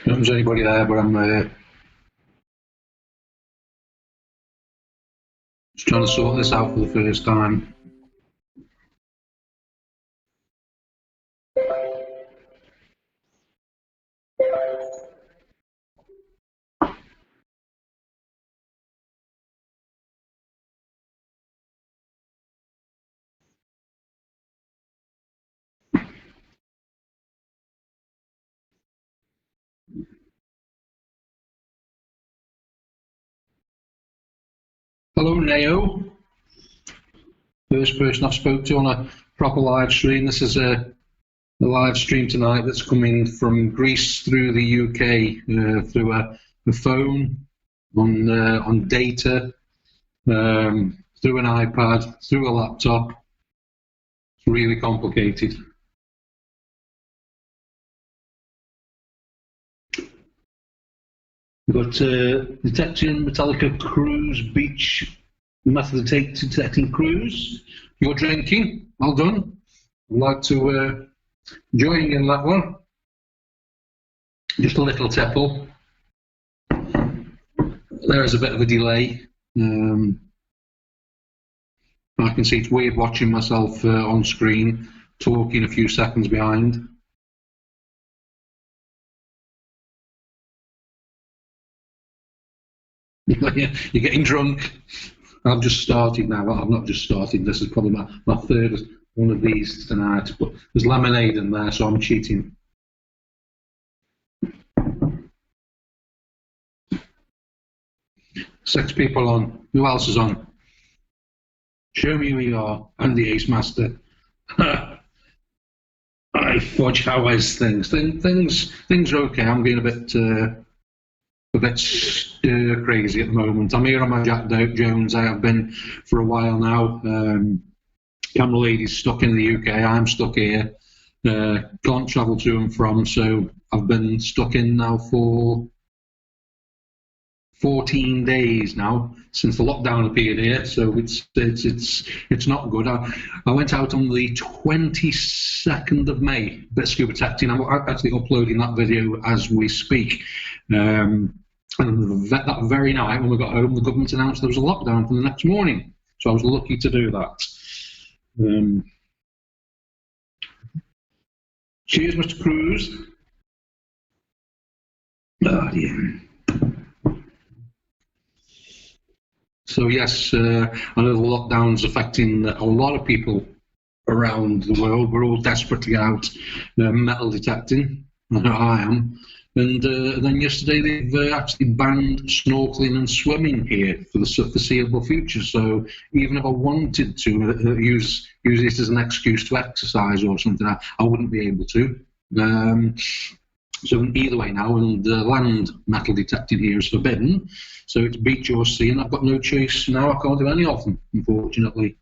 Not there's anybody there, but I'm just trying to sort this out for the first time. Hello, Neo. First person I've spoke to on a proper live stream. This is a live stream tonight that's coming from Greece through the UK through a phone, on data, through an iPad, through a laptop. It's really complicated. We've got detecting Metallica cruise beach method of detecting cruise. You're drinking, well done. I'd like to join in that one. Just a little tipple. There is a bit of a delay. I can see it's weird watching myself on screen, talking a few seconds behind. You're getting drunk. I've just started now. Well, I've not just started. This is probably my third one of these tonight. But there's lemonade in there, so I'm cheating. Six people on. Who else is on? Show me who you are. I'm the Ace Master. I fudge. How is things? Things are okay. I'm being a bit crazy at the moment. I'm here on my Jack Jones. I have been for a while now. Camera lady's stuck in the UK. I'm stuck here. Can't travel to and from, so I've been stuck in now for 14 days now since the lockdown appeared here. So it's not good. I went out on the 22nd of May, a bit of scuba detecting. I'm actually uploading that video as we speak. And that very night when we got home, the government announced there was a lockdown for the next morning. So I was lucky to do that. Cheers, Mr. Cruz. Oh, yeah. So yes, I know the lockdown's affecting a lot of people around the world. We're all desperate to get out metal detecting. I know I am. And then yesterday they've actually banned snorkeling and swimming here for the foreseeable future. So even if I wanted to use it as an excuse to exercise or something, I wouldn't be able to. So either way now, and land metal detecting here is forbidden. So it's beach or sea, and I've got no choice now. I can't do any of them, unfortunately.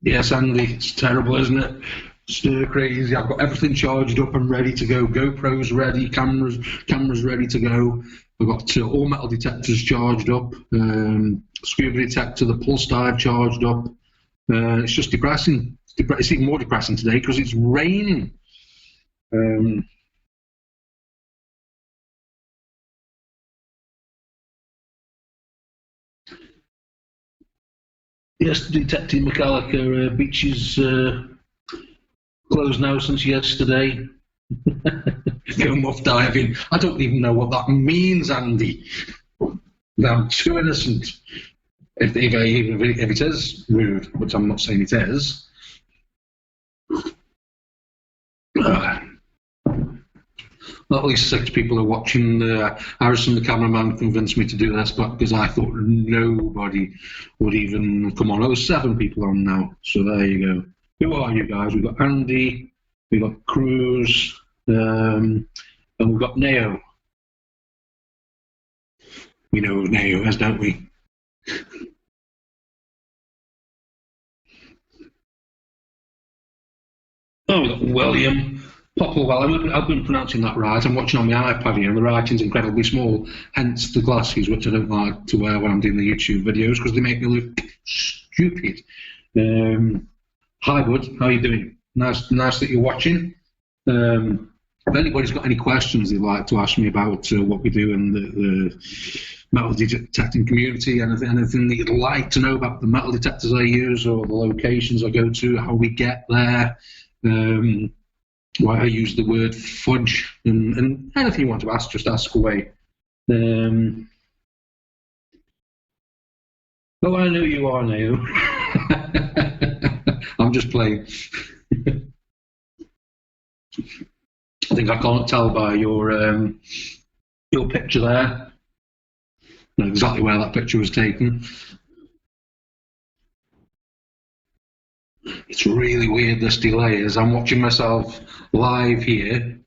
Yes, Andy, it's terrible, isn't it? Stir crazy. I've got everything charged up and ready to go. GoPro's ready, cameras ready to go. I've got all metal detectors charged up. Scuba detector, the pulse dive charged up. It's just depressing. It's even more depressing today because it's raining. Yes, detecting McAllister beach is closed now since yesterday. Go muff diving. I don't even know what that means, Andy. I'm too innocent. If it is rude, which I'm not saying it is. at least 6 people are watching. Harrison, the cameraman, convinced me to do this, but because I thought nobody would even come on. Oh, there's 7 people on now, so there you go. Who are you guys? We've got Andy, we've got Cruz, and we've got Neo. We know who Neo is, don't we? Oh, we've got William. Popplewell. I've been pronouncing that right. I'm watching on my iPad here, and the writing's incredibly small, hence the glasses, which I don't like to wear when I'm doing the YouTube videos because they make me look stupid. Hi, bud. How are you doing? Nice that you're watching. If anybody's got any questions they'd like to ask me about what we do in the metal detecting community, anything that you'd like to know about the metal detectors I use or the locations I go to, how we get there, why I use the word fudge, and anything you want to ask, just ask away. Oh, I know you are, Neo. I'm just playing. I think I can't tell by your picture there. I know exactly where that picture was taken. It's really weird, this delay, as I'm watching myself live here,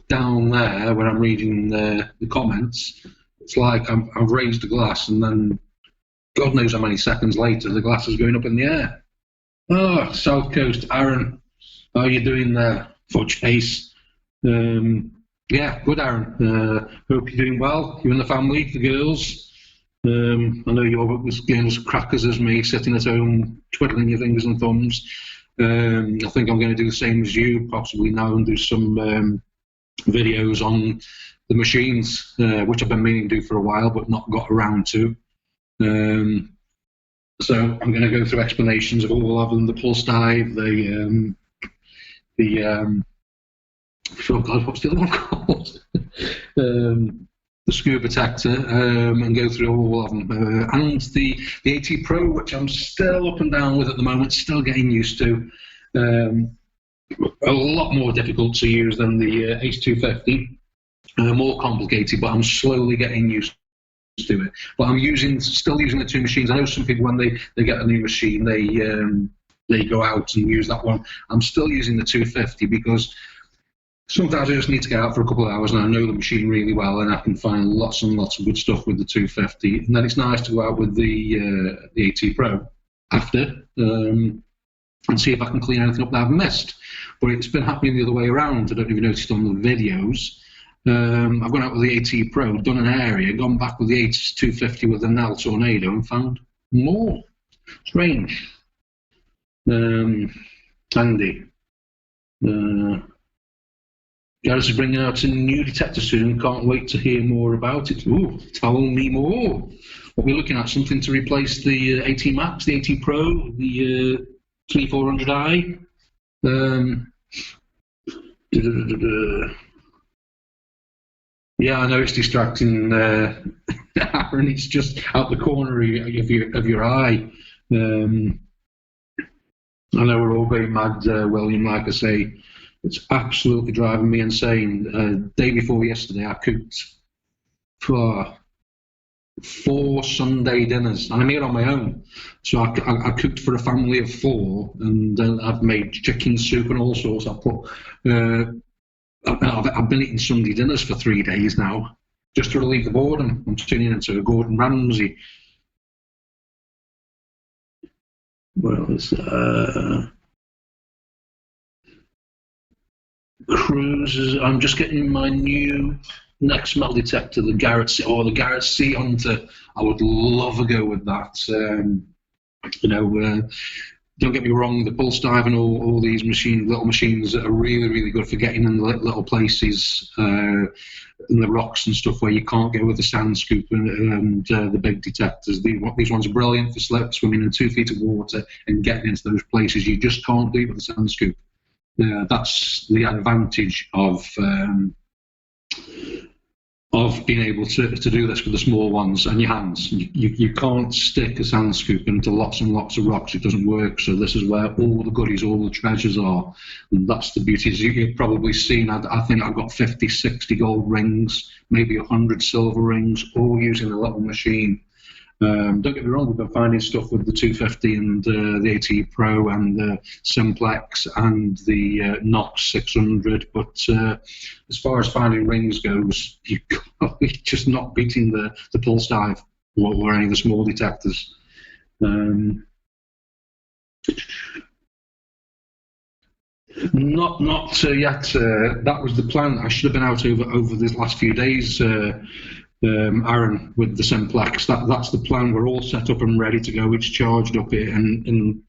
down there where I'm reading the comments. It's like I've raised the glass and then God knows how many seconds later the glass is going up in the air. Oh, South Coast, Aaron, how are you doing there? Fudge face. Yeah, good, Aaron. Hope you're doing well. You and the family, the girls. I know you're as game as crackers as me, sitting at home, twiddling your fingers and thumbs. I think I'm going to do the same as you, possibly now, and do some videos on the machines, which I've been meaning to do for a while, but not got around to. So I'm going to go through explanations of all of them: the pulse dive, oh God, what's the other one called? The scuba detector, and go through all of them. And the AT Pro, which I'm still up and down with at the moment, still getting used to. A lot more difficult to use than the H250. More complicated, but I'm slowly getting used to it. But I'm still using the 2 machines. I know some people, when they get a new machine, they go out and use that one. I'm still using the 250 because sometimes I just need to get out for a couple of hours and I know the machine really well and I can find lots and lots of good stuff with the 250. And then it's nice to go out with the AT Pro after and see if I can clean anything up that I've missed. But it's been happening the other way around. I don't know if you noticed on the videos. I've gone out with the AT Pro, done an area, gone back with the H250 with the Nell Tornado and found more. Strange. Andy. Garrett is bringing out a new detector soon. Can't wait to hear more about it. Ooh, tell me more. What we're looking at, something to replace the AT Max, the AT Pro, the 2400i. Yeah, I know it's distracting, Aaron. It's just out the corner of your eye. I know we're all going mad, William, like I say. It's absolutely driving me insane. Day before yesterday, I cooked for 4 Sunday dinners, and I'm here on my own. So I cooked for a family of 4, and I've made chicken soup and all sorts. I've been eating Sunday dinners for 3 days now, just to relieve the boredom. I'm tuning into Gordon Ramsay. Well, it's Cruises. I'm just getting my new next metal detector, the Garrett C, or the Garrett C Hunter. I would love a go with that. Don't get me wrong, the pulse dive and all these little machines are really, really good for getting in the little places in the rocks and stuff where you can't go with the sand scoop and the big detectors. These ones are brilliant for swimming in 2 feet of water and getting into those places you just can't do with the sand scoop. That's the advantage of of being able to do this with the small ones and your hands. You can't stick a sand scoop into lots and lots of rocks. It doesn't work. So this is where all the goodies, all the treasures are. And that's the beauty. As you've probably seen, I think I've got 50, 60 gold rings, maybe 100 silver rings, all using a little machine. Don't get me wrong, we've been finding stuff with the 250 and the AT Pro and the Simplex and the Nox 600, but as far as finding rings goes, you're just not beating the pulse dive or any of the small detectors. Not yet. That was the plan. I should have been out over these last few days. Aaron, with the Simplex, that's the plan. We're all set up and ready to go. It's charged up here, and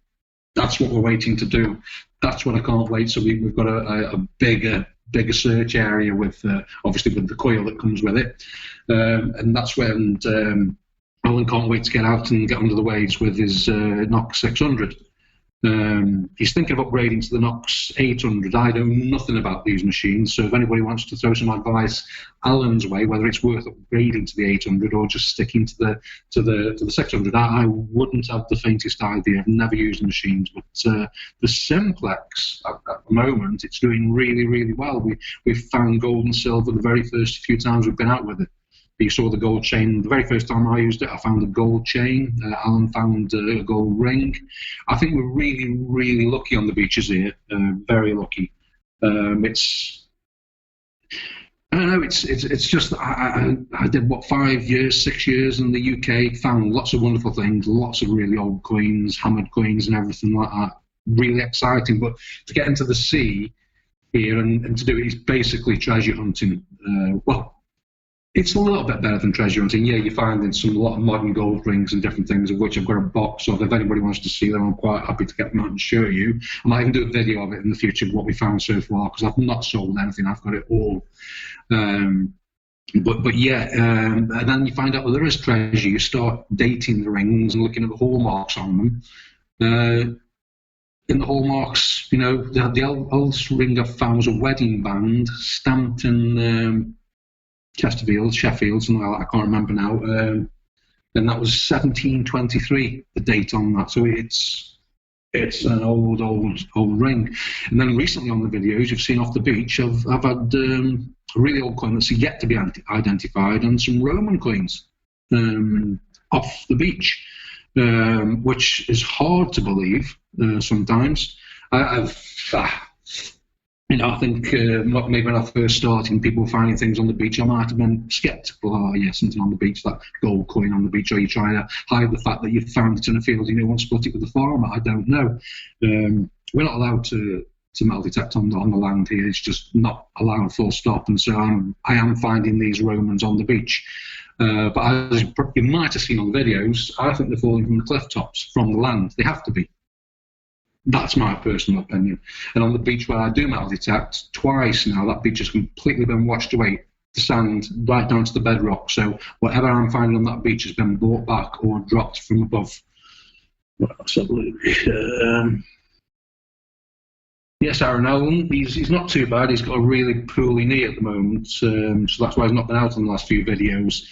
that's what we're waiting to do. That's what I can't wait. So we've got a bigger search area with obviously with the coil that comes with it, and that's when Alan can't wait to get out and get under the waves with his Nox 600. He's thinking of upgrading to the Nox 800. I know nothing about these machines, so if anybody wants to throw some advice Alan's way, whether it's worth upgrading to the 800 or just sticking to the 600, I wouldn't have the faintest idea. I've never used the machines, but the Simplex at the moment, it's doing really, really well. We've found gold and silver the very first few times we've been out with it. You saw the gold chain. The very first time I used it, I found a gold chain. Alan found a gold ring. I think we're really, really lucky on the beaches here. Very lucky. I don't know. It's just I did what 5 years, 6 years in the UK. Found lots of wonderful things, lots of really old coins, hammered coins, and everything like that. Really exciting. But to get into the sea here and to do it is basically treasure hunting. Well. It's a little bit better than treasure hunting. Yeah, you're finding a lot of modern gold rings and different things, of which I've got a box of. If anybody wants to see them, I'm quite happy to get them out and show you. I might even do a video of it in the future, what we found so far, because I've not sold anything. I've got it all. But yeah, and then you find out that there is treasure. You start dating the rings and looking at the hallmarks on them. In the hallmarks, you know, the oldest ring I found was a wedding band stamped in... Chesterfield, Sheffield, something like that, I can't remember now. And that was 1723, the date on that. So it's an old ring. And then recently on the videos you've seen off the beach, I've had a really old coin that's yet to be identified, and some Roman coins off the beach, which is hard to believe sometimes. I think maybe when I first started, people finding things on the beach, I might have been sceptical. Oh, yeah, something on the beach, that gold coin on the beach. Or you're trying to hide the fact that you found it in a field, you want to split it with the farmer. I don't know. We're not allowed to metal detect on the land here. It's just not allowed, full stop. And so I am finding these Romans on the beach. But as you might have seen on the videos, I think they're falling from the cliff tops, from the land. They have to be. That's my personal opinion. And on the beach where I do metal detect, twice now, that beach has completely been washed away, the sand right down to the bedrock. So whatever I'm finding on that beach has been brought back or dropped from above. Yes, Aaron Allen, he's not too bad. He's got a really poorly knee at the moment, so that's why he's not been out in the last few videos.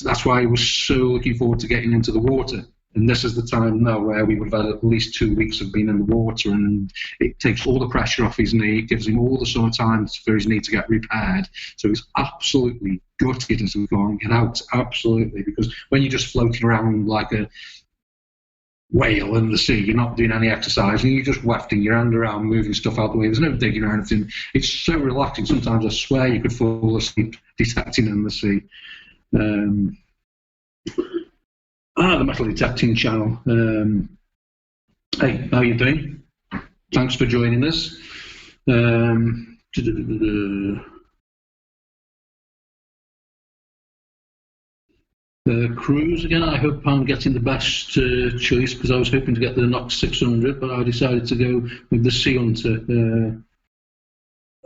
That's why he was so looking forward to getting into the water. And this is the time now where we would have had at least 2 weeks of being in the water, and it takes all the pressure off his knee, gives him all the sort of time for his knee to get repaired. So he's absolutely gutted as we go and get out, absolutely, because when you're just floating around like a whale in the sea, you're not doing any exercise, and you're just wafting your hand around, moving stuff out the way. There's no digging or anything. It's so relaxing. Sometimes I swear you could fall asleep detecting in the sea. The Metal Detecting Channel. Hey, how you doing? Thanks for joining us. Cruise again. I hope I'm getting the best choice, because I was hoping to get the Nox 600, but I decided to go with the Sea Hunter.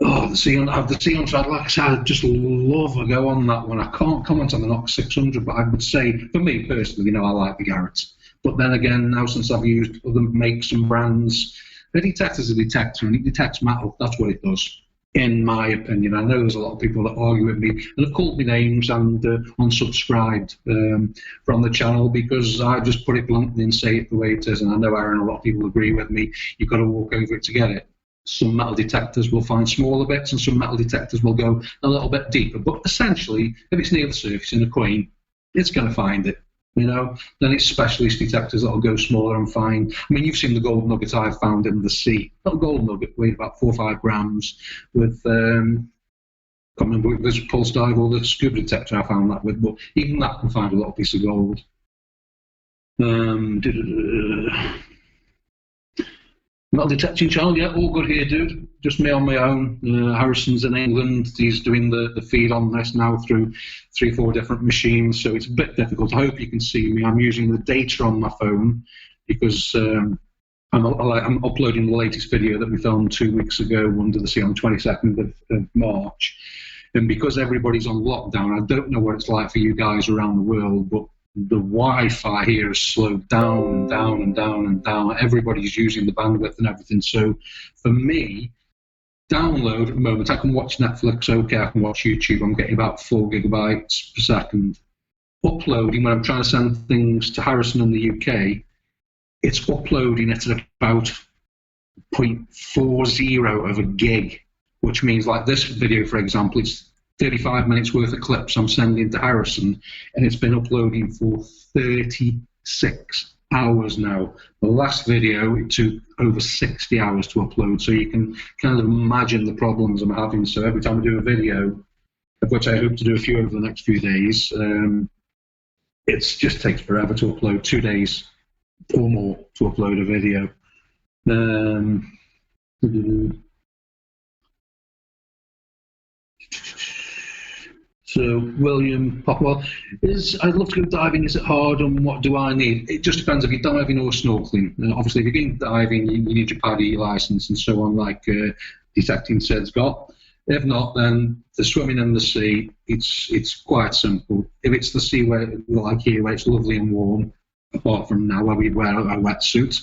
The Sea Hunter, like I said, I just love a go on that one. I can't comment on the Nox 600, but I would say, for me personally, I like the Garrett. But then again, now since I've used other makes and brands, a detector's a detector, and it detects metal. That's what it does. in my opinion. I know there's a lot of people that argue with me and have called me names and unsubscribed from the channel because I just put it bluntly and say it the way it is. And I know Aaron, a lot of people agree with me. You've got to walk over it to get it. Some metal detectors will find smaller bits and some metal detectors will go a little bit deeper. But essentially, if it's near the surface in a coin, it's going to find it. You know, then it's specialist detectors that'll go smaller and find. I mean, you've seen the gold nuggets I've found in the sea. Not a gold nugget, weighed about 4 or 5 grams with, can't remember if it was pulse dive or the scuba detector I found that with, but even that can find a little piece of gold. Metal detecting channel, yeah, all good here, dude. Just me on my own. Harrison's in England. He's doing the feed on this now through 3 or 4 different machines, so it's a bit difficult. I hope you can see me. I'm using the data on my phone because I'm uploading the latest video that we filmed 2 weeks ago under the sea on the 22nd of March. And because everybody's on lockdown, I don't know what it's like for you guys around the world, but the Wi-Fi here has slowed down and down and down and down. Everybody's using the bandwidth and everything. So for me, download at the moment, I can watch Netflix, okay, I can watch YouTube. I'm getting about 4 gigabytes per second. Uploading, when I'm trying to send things to Harrison in the UK, it's uploading at about 0.40 of a gig, which means like this video, for example, it's 35 minutes worth of clips I'm sending to Harrison, and it's been uploading for 36 hours now. The last video, it took over 60 hours to upload, so you can kind of imagine the problems I'm having. So every time I do a video, of which I hope to do a few over the next few days, it just takes forever to upload, 2 days or more to upload a video. So William Popwell, I'd love to go diving. Is it hard, and what do I need? It just depends if you're diving or snorkeling. Obviously, if you're going diving, you need your PADI license and so on, like Detecting Said's got. If not, then the swimming in the sea, it's quite simple. If it's the sea where, like here, where it's lovely and warm, apart from now where we wear a wetsuit,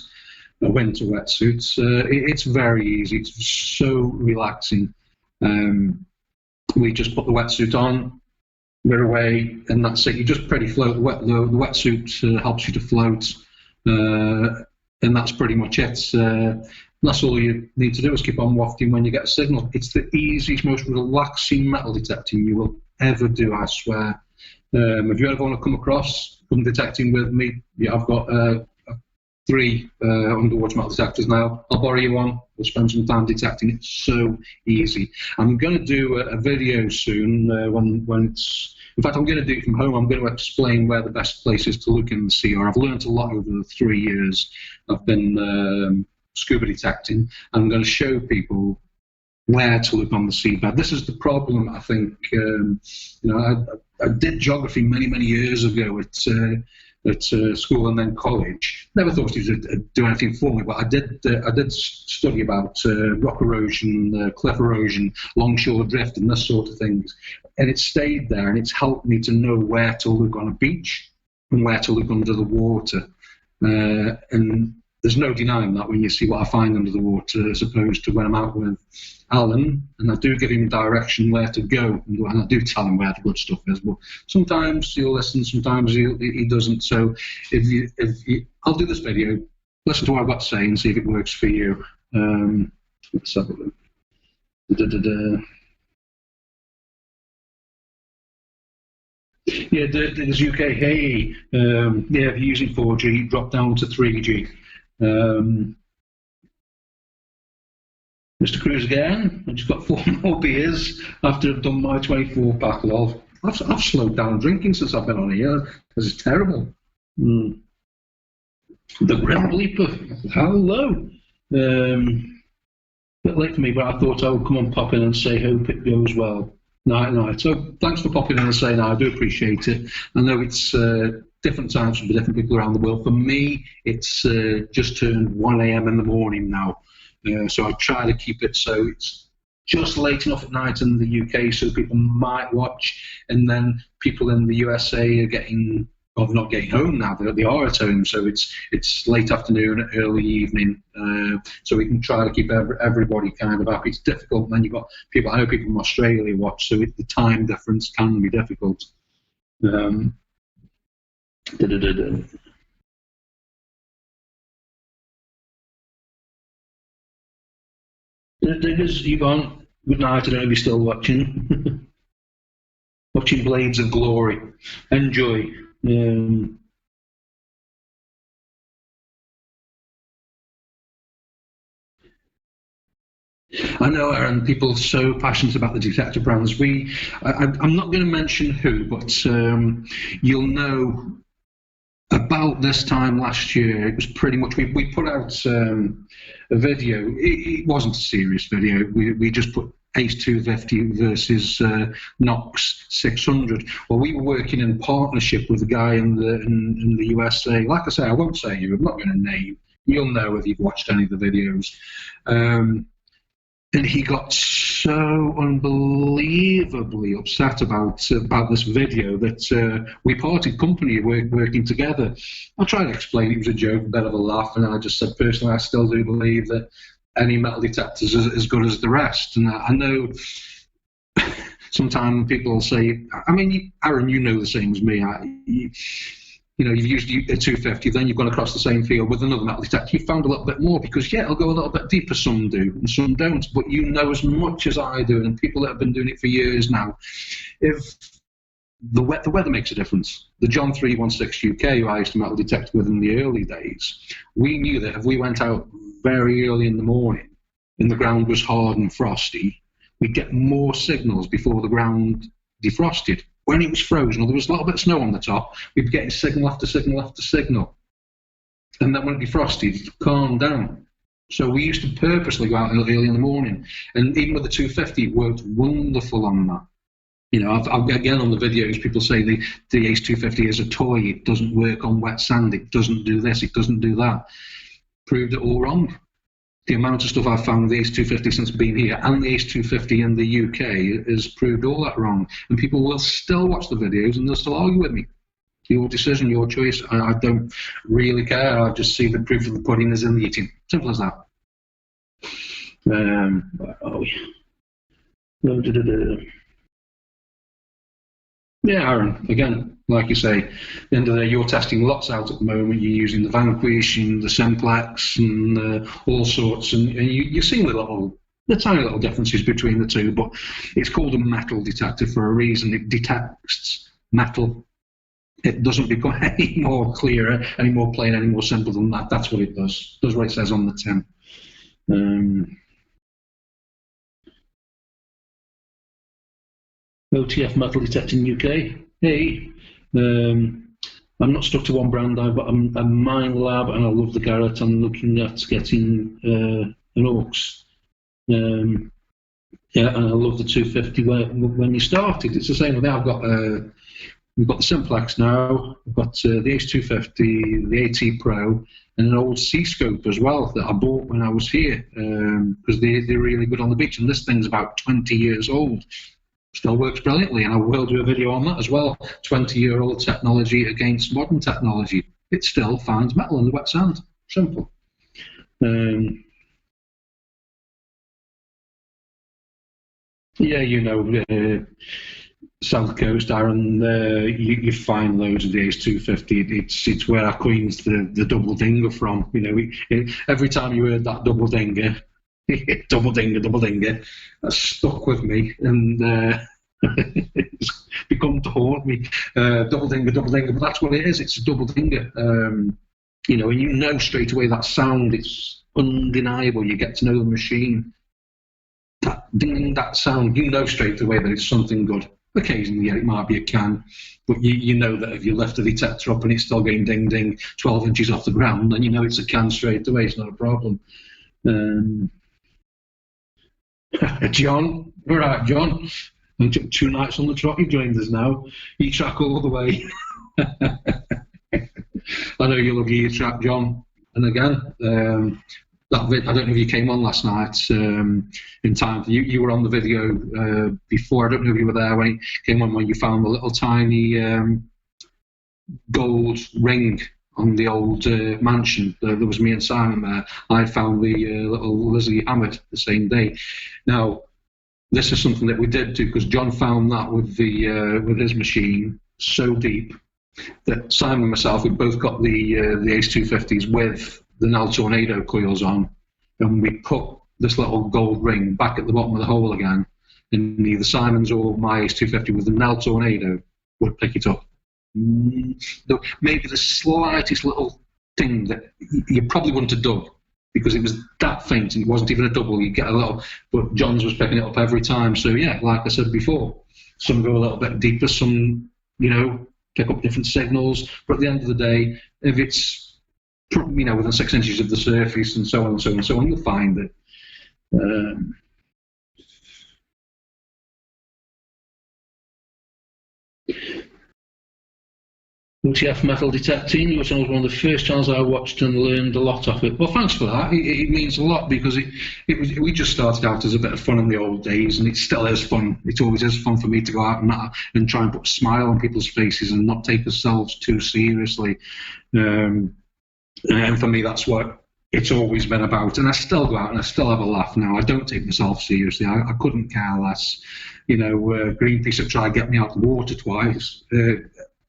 a winter wetsuit, it's very easy. It's so relaxing. We just put the wetsuit on, we're away, and that's it. You just pretty float. The wetsuit helps you to float, and that's pretty much it. That's all you need to do is keep on wafting when you get a signal. It's the easiest, most relaxing metal detecting you will ever do, I swear. If you ever want to come across, come detecting with me, yeah, I've got 3 underwater metal detectors now. I'll borrow you one. We'll spend some time detecting. It's so easy. I'm going to do a video soon when it's... In fact, I'm going to do it from home. I'm going to explain where the best place is to look in the sea are. I've learned a lot over the 3 years I've been scuba detecting. I'm going to show people where to look on the seabed. This is the problem, I think. I did geography many, many years ago at school and then college. Never thought it would do anything for me, but I did study about rock erosion, cliff erosion, longshore drift, and this sort of things. And it stayed there, and it's helped me to know where to look on a beach and where to look under the water. And there's no denying that when you see what I find under the water, as opposed to when I'm out with Alan, and I do give him direction where to go, and I do tell him where the good stuff is. But sometimes he'll listen, sometimes he doesn't. So I'll do this video, listen to what I've got to say, and see if it works for you. Let's have a look. Yeah, there's UK. Hey, yeah, if you're using 4G, drop down to 3G. Mr. Cruz again. I just got 4 more beers after I've done my 24 pack. I've slowed down drinking since I've been on here. This is terrible. The Grim Bleeper. Hello. Bit late for me, but I thought I would come and pop in and say hope it goes well. Night. So thanks for popping in and saying I do appreciate it. I know it's different times for different people around the world. For me, it's just turned 1 a.m. in the morning now. So I try to keep it so it's just late enough at night in the UK so people might watch, and then people in the USA are getting of not getting home now. They are at home, so it's late afternoon, early evening. So we can try to keep everybody kind of happy. It's difficult when you've got people. I know people from Australia watch, so the time difference can be difficult. Yvonne, good night. I don't know if you're still watching. Watching Blades of Glory. Enjoy. I know, Aaron, people are so passionate about the detector brands. I'm not going to mention who, but you'll know about this time last year, it was pretty much, we put out a video. It wasn't a serious video. We just put Ace 250 versus Knox 600. Well, we were working in partnership with a guy in the USA. Like I say, I won't say you. I'm not going to name. You'll know if you've watched any of the videos. And he got so unbelievably upset about this video that we parted company working together. I tried to explain it was a joke, a bit of a laugh, and I just said, personally, I still do believe that any metal detector is as good as the rest. And I know sometimes people will say, I mean, Aaron, you know the same as me. You know, you've used a 250, then you've gone across the same field with another metal detector. You've found a little bit more because, yeah, it'll go a little bit deeper. Some do and some don't. But you know as much as I do, and people that have been doing it for years now, if the weather makes a difference. The John 316 UK, who I used to metal detect with in the early days, we knew that if we went out very early in the morning and the ground was hard and frosty, we'd get more signals before the ground defrosted. When it was frozen or there was a little bit of snow on the top, we'd be getting signal after signal after signal. And then when it defrosted, it calmed down. So we used to purposely go out early in the morning. And even with the 250, it worked wonderful on that. You know, again, on the videos, people say the Ace 250 is a toy. It doesn't work on wet sand. It doesn't do this. It doesn't do that. Proved it all wrong. The amount of stuff I've found with the Ace 250 since being here and the Ace 250 in the UK has proved all that wrong. And people will still watch the videos and they'll still argue with me. Your decision, your choice. I don't really care. I just see the proof of the pudding is in the eating. Simple as that. Where are we? Yeah, Aaron, again, like you say, at the end of the day, you're testing lots out at the moment. You're using the Vanquish and the Simplex and all sorts, and you're seeing the tiny little differences between the two, but it's called a metal detector for a reason. It detects metal. It doesn't become any more clearer, any more plain, any more simple than that. That's what it does. It does what it says on the tin. OTF metal detecting UK. Hey, I'm not stuck to one brand. I've got a Mine Lab, and I love the Garrett. I'm looking at getting an Oaks. Yeah, and I love the 250. When you started, it's the same with me. We've got the Simplex now. We've got the Ace 250, the AT Pro, and an old C-scope as well that I bought when I was here because they're really good on the beach. And this thing's about 20 years old. Still works brilliantly, and I will do a video on that as well. 20-year-old technology against modern technology. It still finds metal in the wet sand. Simple. Yeah, you know, South Coast, Aaron, you find loads of the Ace 250. It's where I coined the double dinger from. You know, every time you heard that double dinger, double dinger, that stuck with me, and it's become to haunt me. Double dinger, but that's what it is. It's a double dinger. You know, and you know straight away that sound. It's undeniable. You get to know the machine. That ding, that sound. You know straight away that it's something good. Occasionally, yeah, it might be a can, but you know that if you lift the detector up and it's still going ding ding 12 inches off the ground, then you know it's a can straight away. It's not a problem. John, all right, John. 2 nights on the trot, you joined us now. E-track all the way. I know you love your E-track, John. And again, I don't know if you came on last night in time. You were on the video before. I don't know if you were there when he came on, when you found the little tiny gold ring on the old mansion. There was me and Simon there. I found the little Lizzie Hammett the same day. Now, this is something that we did do because John found that with his machine so deep that Simon and myself, we both got the Ace 250s with the Nell Tornado coils on, and we put this little gold ring back at the bottom of the hole again, and either Simon's or my Ace 250 with the Nell Tornado would pick it up. Maybe the slightest little thing that you probably wouldn't have dug because it was that faint and it wasn't even a double. You get a little, but John's was picking it up every time. So yeah, like I said before, some go a little bit deeper, some pick up different signals. But at the end of the day, if it's within 6 inches of the surface and so on and so on and so on, you'll find it. UTF metal detecting, which was one of the first channels I watched and learned a lot off it. Well, thanks for that. It means a lot because we just started out as a bit of fun in the old days, and it still is fun. It always is fun for me to go out and try and put a smile on people's faces and not take ourselves too seriously. And for me, that's what it's always been about. And I still go out and I still have a laugh now. I don't take myself seriously. I couldn't care less. Greenpeace have tried to get me out of the water twice.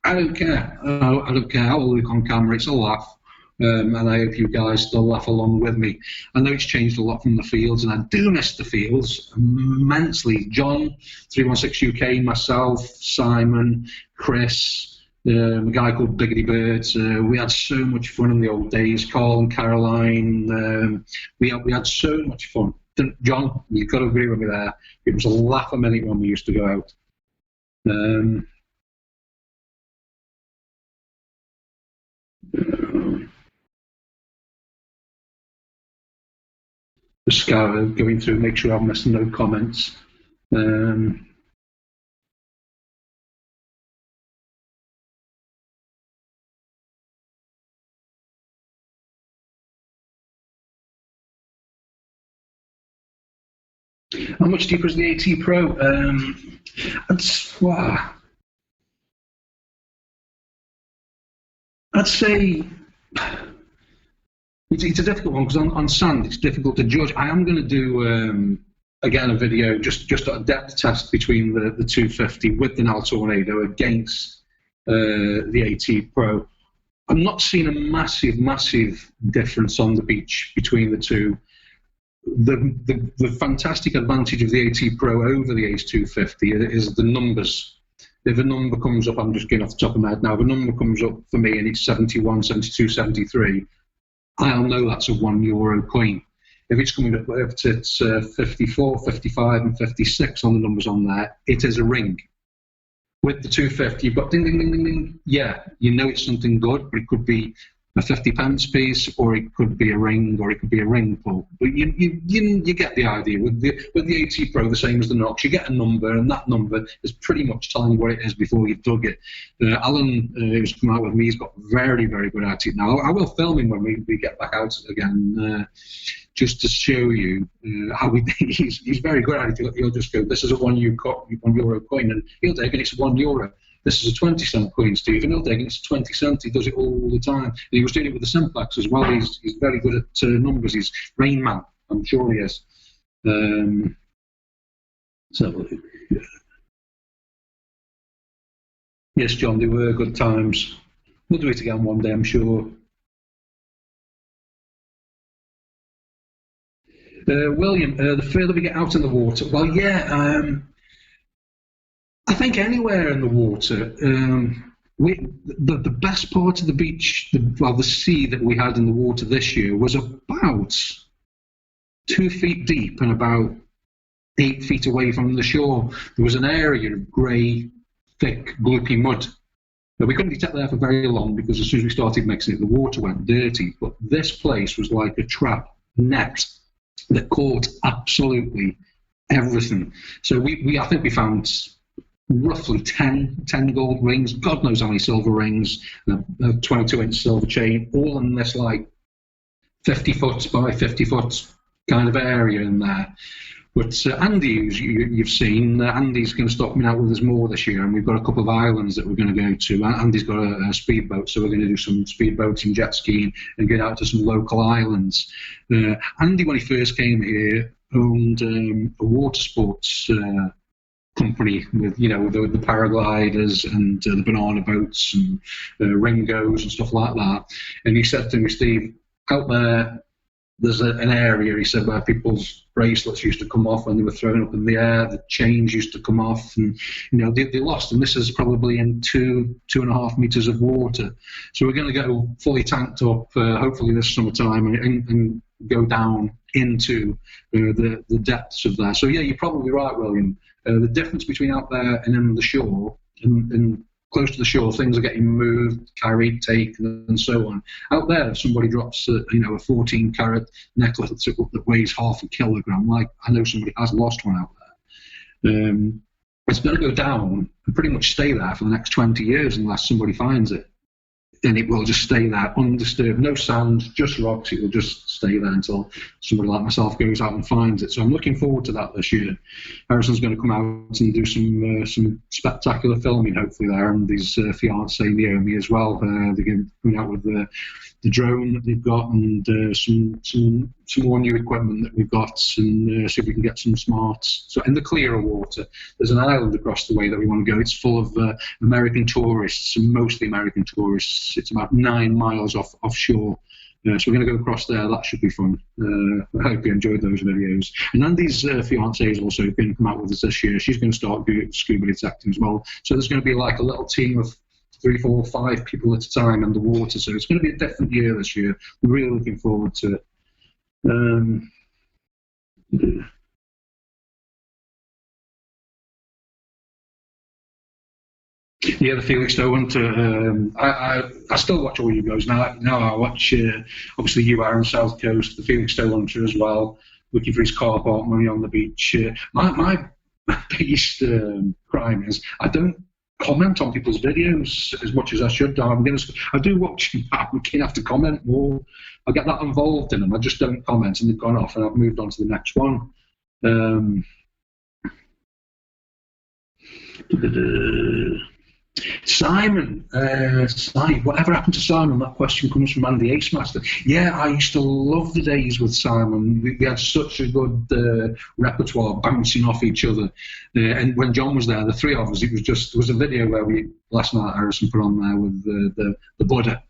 I don't care. I don't care. I'll look on camera. It's a laugh. And I hope you guys still laugh along with me. I know it's changed a lot from the fields, and I do miss the fields immensely. John, 316 UK, myself, Simon, Chris, a guy called Biggity Birds. We had so much fun in the old days. Carl and Caroline. We had so much fun. John, you've got to agree with me there. It was a laugh a minute when we used to go out. Just going through, make sure I'm missing no comments. How much deeper is the AT Pro? I'd say it's a difficult one because on sand it's difficult to judge. I am going to do again a video just a depth test between the 250 with the Nell Tornado against the AT Pro. I'm not seeing a massive difference on the beach between the two. The fantastic advantage of the AT Pro over the Ace 250 is the numbers. If a number comes up, I'm just getting off the top of my head now, if a number comes up for me and it's 71, 72, 73, I'll know that's a €1 coin. If it's coming up, if it's 54, 55 and 56 on the numbers on there, it is a ring. With the 250, you've got ding, ding, ding, ding, ding. Yeah, you know it's something good, but it could be a 50p piece, or it could be a ring, or it could be a ring pull. But you get the idea. With the AT Pro, the same as the Nox, you get a number, and that number is pretty much telling you what it is before you've dug it. Alan, who's come out with me, he's got very good at it now. I will film him when we get back out again, just to show you how he's very good at it. He'll just go, this is a €1 coin, and he'll take it, it's €1. This is a 20-cent coin, Stephen. He'll take it, it's 20 cents. He does it all the time. And he was doing it with the Simplex as well. He's very good at numbers. He's Rain Man. I'm sure he is. Yes, John, they were good times. We'll do it again one day, I'm sure. William, the further we get out in the water, well, yeah, I think anywhere in the water, the best part of the beach, the sea that we had in the water this year was about 2 feet deep and about 8 feet away from the shore. There was an area of grey, thick, gloopy mud. But we couldn't detect there for very long because as soon as we started mixing it, the water went dirty. But this place was like a trap net that caught absolutely everything. So I think we found roughly 10 gold rings, God knows how many silver rings, a 22-inch silver chain, all in this like 50 foot by 50 foot kind of area in there. But Andy, who's you've seen, Andy's going to start coming out with us more this year, and we've got a couple of islands that we're going to go to. Andy's got a speedboat, so we're going to do some speedboating, jet skiing, and get out to some local islands. Andy, when he first came here, owned a water sports company with, you know, the paragliders and the banana boats and Ringos and stuff like that. And he said to me, Steve, out there's an area, he said, where people's bracelets used to come off when they were thrown up in the air, the chains used to come off, and you know they lost. And this is probably in 2.5 meters of water. So we're going to go fully tanked up, hopefully this summertime, and go down into the depths of there. So yeah, you're probably right, William. The difference between out there and in the shore, and close to the shore, things are getting moved, carried, taken, and so on. Out there, if somebody drops a 14-carat necklace that weighs 0.5 kilogram, like I know somebody has lost one out there, it's going to go down and pretty much stay there for the next 20 years unless somebody finds it. And it will just stay there undisturbed, no sand, just rocks. It will just stay there until somebody like myself goes out and finds it. So I'm looking forward to that this year. Harrison's going to come out and do some spectacular filming, hopefully there, and his fiancée Naomi as well. They're coming out with the drone that they've got, and some more new equipment that we've got, and see if we can get some smarts. So in the clearer water, there's an island across the way that we want to go. It's full of American tourists, and mostly American tourists. It's about 9 miles offshore. So we're going to go across there. That should be fun. I hope you enjoyed those videos. And Andy's fiancée is also going to come out with us this year. She's going to start doing scuba detecting as well. So there's going to be like a little team of 3, 4, 5 people at a time underwater. So it's going to be a different year this year. We're really looking forward to it. Yeah, the Felix Owens. I still watch all you guys now. I watch obviously you are on South Coast, the Felix Owens as well, looking for his car park money on the beach. My biggest crime is I don't comment on people's videos as much as I should. I do watch them, but I'm going to have to comment more. I get that involved in them. I just don't comment, and they've gone off, and I've moved on to the next one. Simon, whatever happened to Simon? That question comes from Andy Acemaster. Yeah, I used to love the days with Simon. We had such a good repertoire, bouncing off each other. And when John was there, the three of us, there was a video where last night Harrison put on there with the Buddha.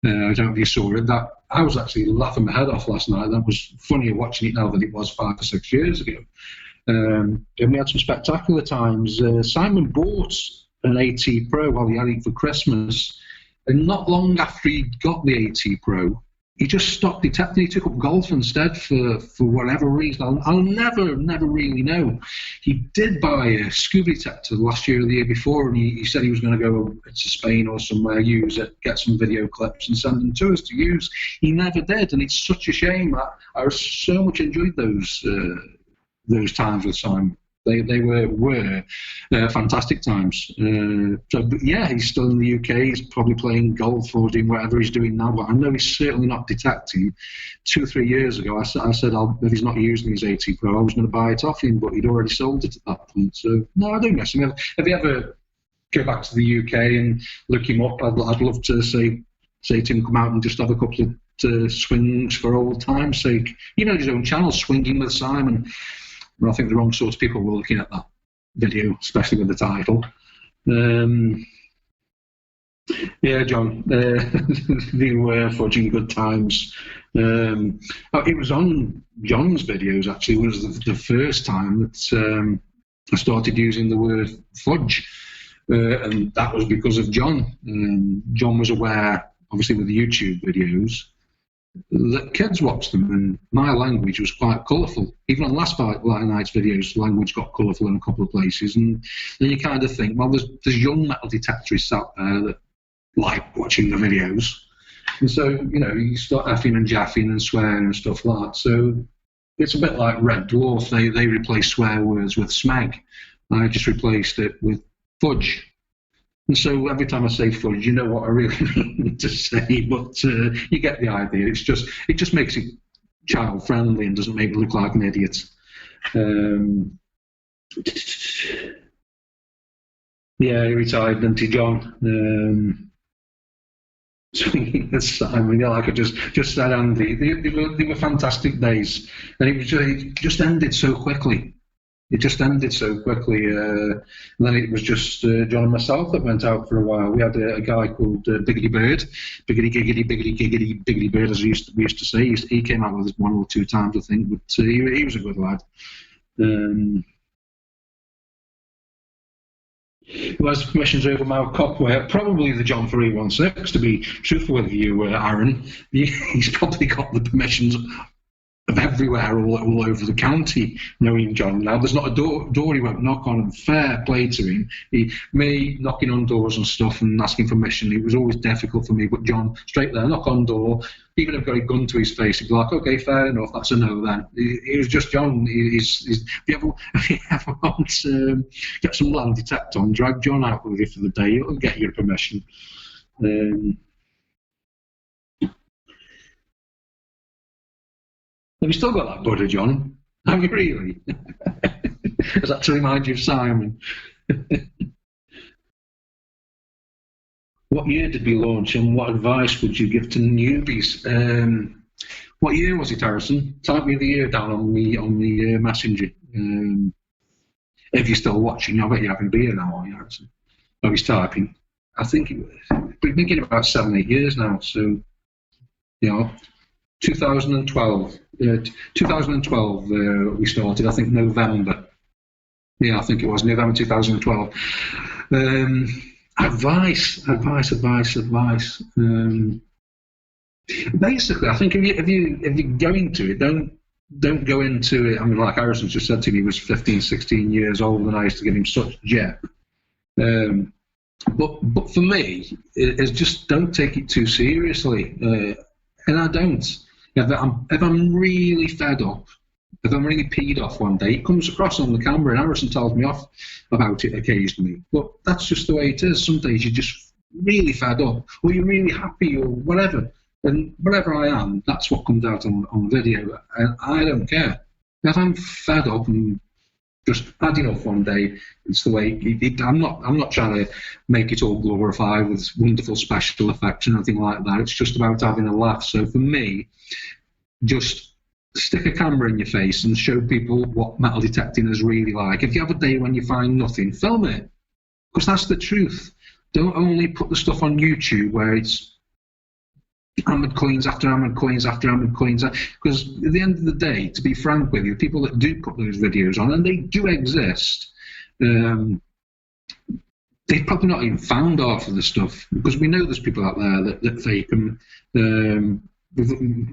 I don't know if you saw it. That I was actually laughing my head off last night. That was funnier watching it now than it was 5 or 6 years ago. And we had some spectacular times. Simon bought an AT Pro while he had it for Christmas, and not long after he got the AT Pro, he just stopped detecting. He took up golf instead for whatever reason. I'll never really know. He did buy a scuba detector last year or the year before, and he said he was going to go to Spain or somewhere, use it, get some video clips and send them to us to use. He never did, and it's such a shame. I so much enjoyed those times with Simon. They were fantastic times. So yeah, he's still in the UK. He's probably playing golf or doing whatever he's doing now. But I know he's certainly not detecting. 2 or 3 years ago, I said if he's not using his AT Pro, I was going to buy it off him, but he'd already sold it at that point. So no, I don't miss him. Have you ever go back to the UK and look him up? I'd love to say to him, come out and just have a couple of swings for old time's sake. You know, his own channel, Swinging with Simon. Well, I think the wrong sorts of people were looking at that video, especially with the title. Yeah, John, they were fudging good times. It was on John's videos, actually. It was the first time that I started using the word fudge, and that was because of John. John was aware, obviously, with the YouTube videos, that kids watched them, and my language was quite colourful. Even on last night's videos, language got colourful in a couple of places, and then you kind of think, well, there's young metal detectorists out there that like watching the videos, and so you start effing and jaffing and swearing and stuff like that. So it's a bit like Red Dwarf. They replace swear words with smeg. I just replaced it with fudge. And so every time I say fudge, you know what I really mean to say, but you get the idea. It just makes it child friendly and doesn't make me look like an idiot. Yeah, he retired, didn't he, John? Simon, yeah, like I just said, Andy, they were fantastic days, and it just ended so quickly. It just ended so quickly. And then it was just John and myself that went out for a while. We had a guy called Biggity Bird, Biggity Giggity, Biggity Giggity, Biggity Bird, as we used to say. He came out with us 1 or 2 times, I think, but he was a good lad. Who has the permissions over Mount Copware? Probably the John 316, to be truthful with you, Aaron. He's probably got the permissions of everywhere, all over the county, knowing John. Now, there's not a door he won't knock on, and fair play to him. Me knocking on doors and stuff and asking permission, it was always difficult for me, but John, straight there, knock on door, even if he got a gun to his face, he'd be like, okay, fair enough, that's a no then. He was just John. If you ever want to get some land detect on, drag John out with you for the day, he'll get your permission. Have you still got that Buddha, John? Have you really? Is that to remind you of Simon? What year did we launch, and what advice would you give to newbies? What year was it, Harrison? Type me the year down on the messenger. If you're still watching, I bet you're having beer now, aren't you, Harrison? Oh, he's typing. I think we've been thinking about 7, 8 years now. So, 2012. 2012 we started, I think November. Yeah, I think it was November 2012. Advice. Basically, I think if you go into it, don't go into it. I mean, like Harrison just said to me, he was 15, 16 years old, and I used to give him such jet. But for me, it's just don't take it too seriously, and I don't. If I'm really fed up, if I'm really peed off one day, it comes across on the camera, and Harrison tells me off about it occasionally. But that's just the way it is. Some days you're just really fed up, or you're really happy, or whatever. And whatever I am, that's what comes out on video. And I don't care. If I'm fed up and just had enough one day, it's the way I'm not trying to make it all glorified with wonderful special effects and anything like that. It's just about having a laugh. So for me, just stick a camera in your face and show people what metal detecting is really like. If you have a day when you find nothing, film it, because that's the truth. Don't only put the stuff on YouTube where it's hammered coins after hammered coins after hammered coins, because at the end of the day, to be frank with you, people that do put those videos on, and they do exist, they've probably not even found half of the stuff, because we know there's people out there that fake them.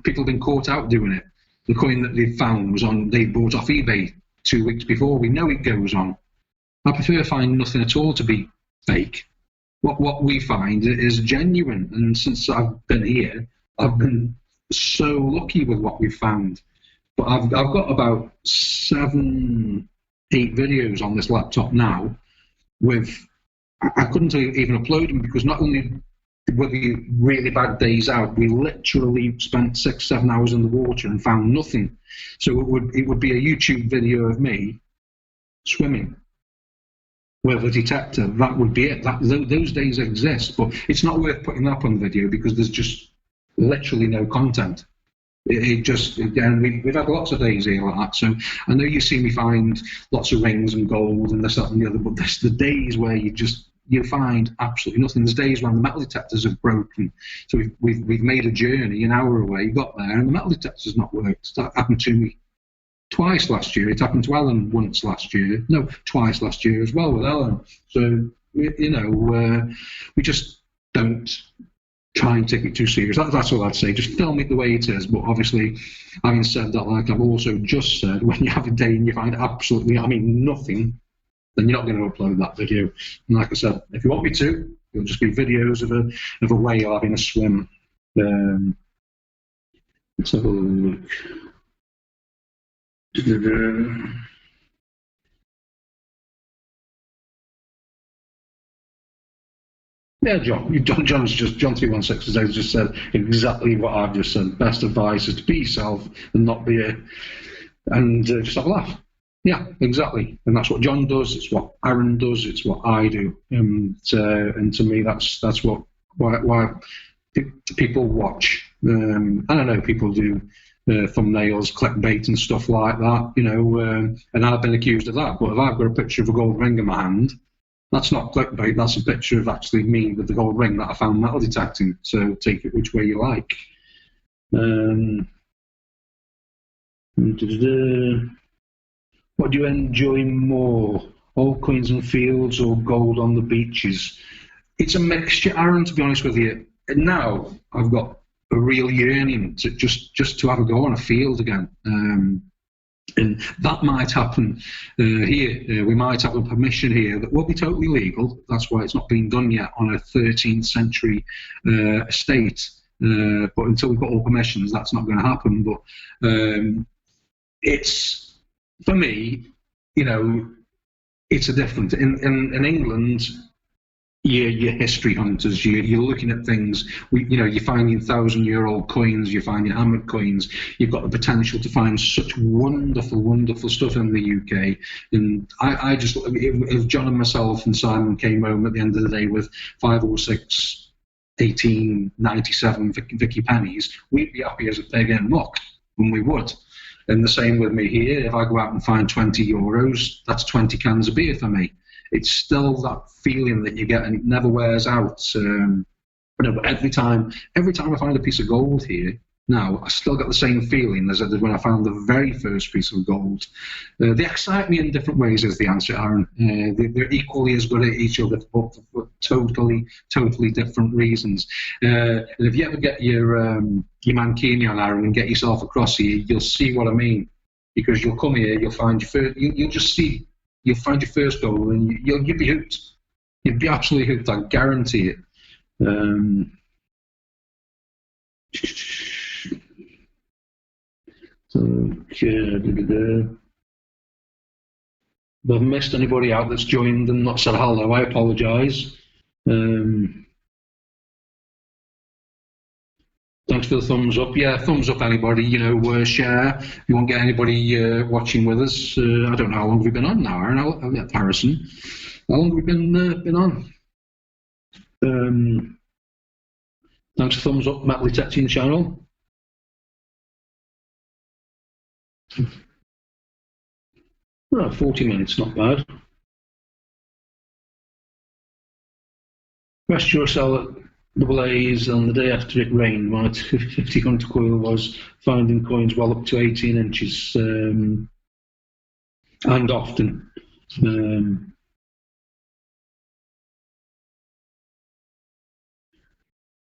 People have been caught out doing it. The coin that they found was they bought off eBay 2 weeks before. We know it goes on. I prefer find nothing at all to be fake. What we find is genuine, and since I've been here, I've been so lucky with what we've found. But I've got about 7, 8 videos on this laptop now. I couldn't even upload them, because not only were the really bad days out, we literally spent 6, 7 hours in the water and found nothing. So it would be a YouTube video of me swimming with a detector. That would be it. Those days exist, but it's not worth putting up on video, because there's just literally no content. We've had lots of days here like that. So I know you see me find lots of rings and gold and this, that, and the other, but there's the days where you find absolutely nothing. There's days when the metal detectors have broken. So we've made a journey an hour away, got there, and the metal detector's not worked. That happened to me twice last year. It happened to Ellen once last year. No, twice last year as well with Ellen. So, we just don't try and take it too serious. That's all I'd say. Just film it the way it is. But obviously, having said that, like I've also just said, when you have a day and you find absolutely, nothing, then you're not going to upload that video. And like I said, if you want me to, it'll just be videos of a whale having a swim. Let's have a look. Yeah, John's just John 316 has just said exactly what I've just said. Best advice is to be yourself and not be and just have a laugh. Yeah, exactly, and that's what John does. It's what Aaron does. It's what I do, and to me, that's what why people watch. I don't know, people do thumbnails, clickbait, and stuff like that, and I've been accused of that. But if I've got a picture of a gold ring in my hand, that's not clickbait. That's a picture of actually me with the gold ring that I found metal detecting. So take it which way you like. What do you enjoy more, old coins and fields or gold on the beaches? It's a mixture, Aaron, to be honest with you. And now I've got a real yearning to just to have a go on a field again. And that might happen here. We might have a permission here that will be totally legal. That's why it's not been done yet on a 13th century estate. But until we've got all permissions, that's not going to happen. But it's, for me, it's a different. In England, your history hunters, you're looking at things, you're finding 1,000-year-old coins, you're finding hammered coins, you've got the potential to find such wonderful, wonderful stuff in the UK. And I just, if John and myself and Simon came home at the end of the day with 5 or 6 1897 Vicky pennies, we'd be happy as a pig in muck, and we would. And the same with me here. If I go out and find 20 euros, that's 20 cans of beer for me. It's still that feeling that you get, and it never wears out. But every time I find a piece of gold here, now I still get the same feeling as I did when I found the very first piece of gold. They excite me in different ways, is the answer, Aaron. They're equally as good at each other, but for totally different reasons. And if you ever get your mankini on, Aaron, and get yourself across here, you'll see what I mean. Because you'll come here, you'll find your first, you'll find your first goal, and you'll be hooked. You'll be absolutely hooked, I guarantee it. If I've missed anybody out that's joined and not said hello, I apologise. Thanks for the thumbs up. Yeah, thumbs up, anybody. Share. If you want to get anybody watching with us, I don't know how long we've been on now, Aaron. Harrison. How long have we been on? Thanks for thumbs up, Metal Detecting channel. Oh, 40 minutes, not bad. Crashed your cell at double A's on the day after it rained. My 50 hunter coil was finding coins well up to 18 inches, and often.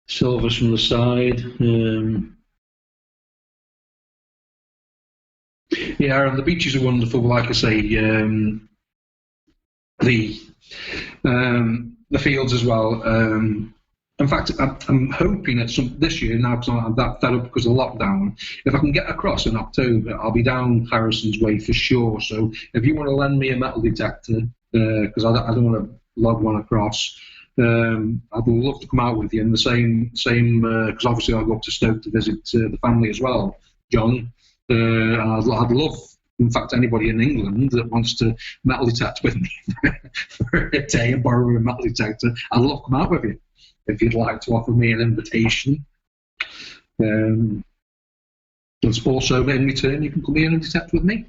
Silvers from the side. Yeah, and the beaches are wonderful. Like I say, the fields as well. In fact, I'm hoping that this year, now because I'm that fed up because of lockdown, if I can get across in October, I'll be down Harrison's way for sure. So if you want to lend me a metal detector, because I don't want to log one across, I'd love to come out with you. And the same, because obviously I'll go up to Stoke to visit the family as well, John. I'd love, in fact, anybody in England that wants to metal detect with me for a day and borrow a metal detector, I'd love to come out with you. If you'd like to offer me an invitation. But also, in return, you can come here and detect with me.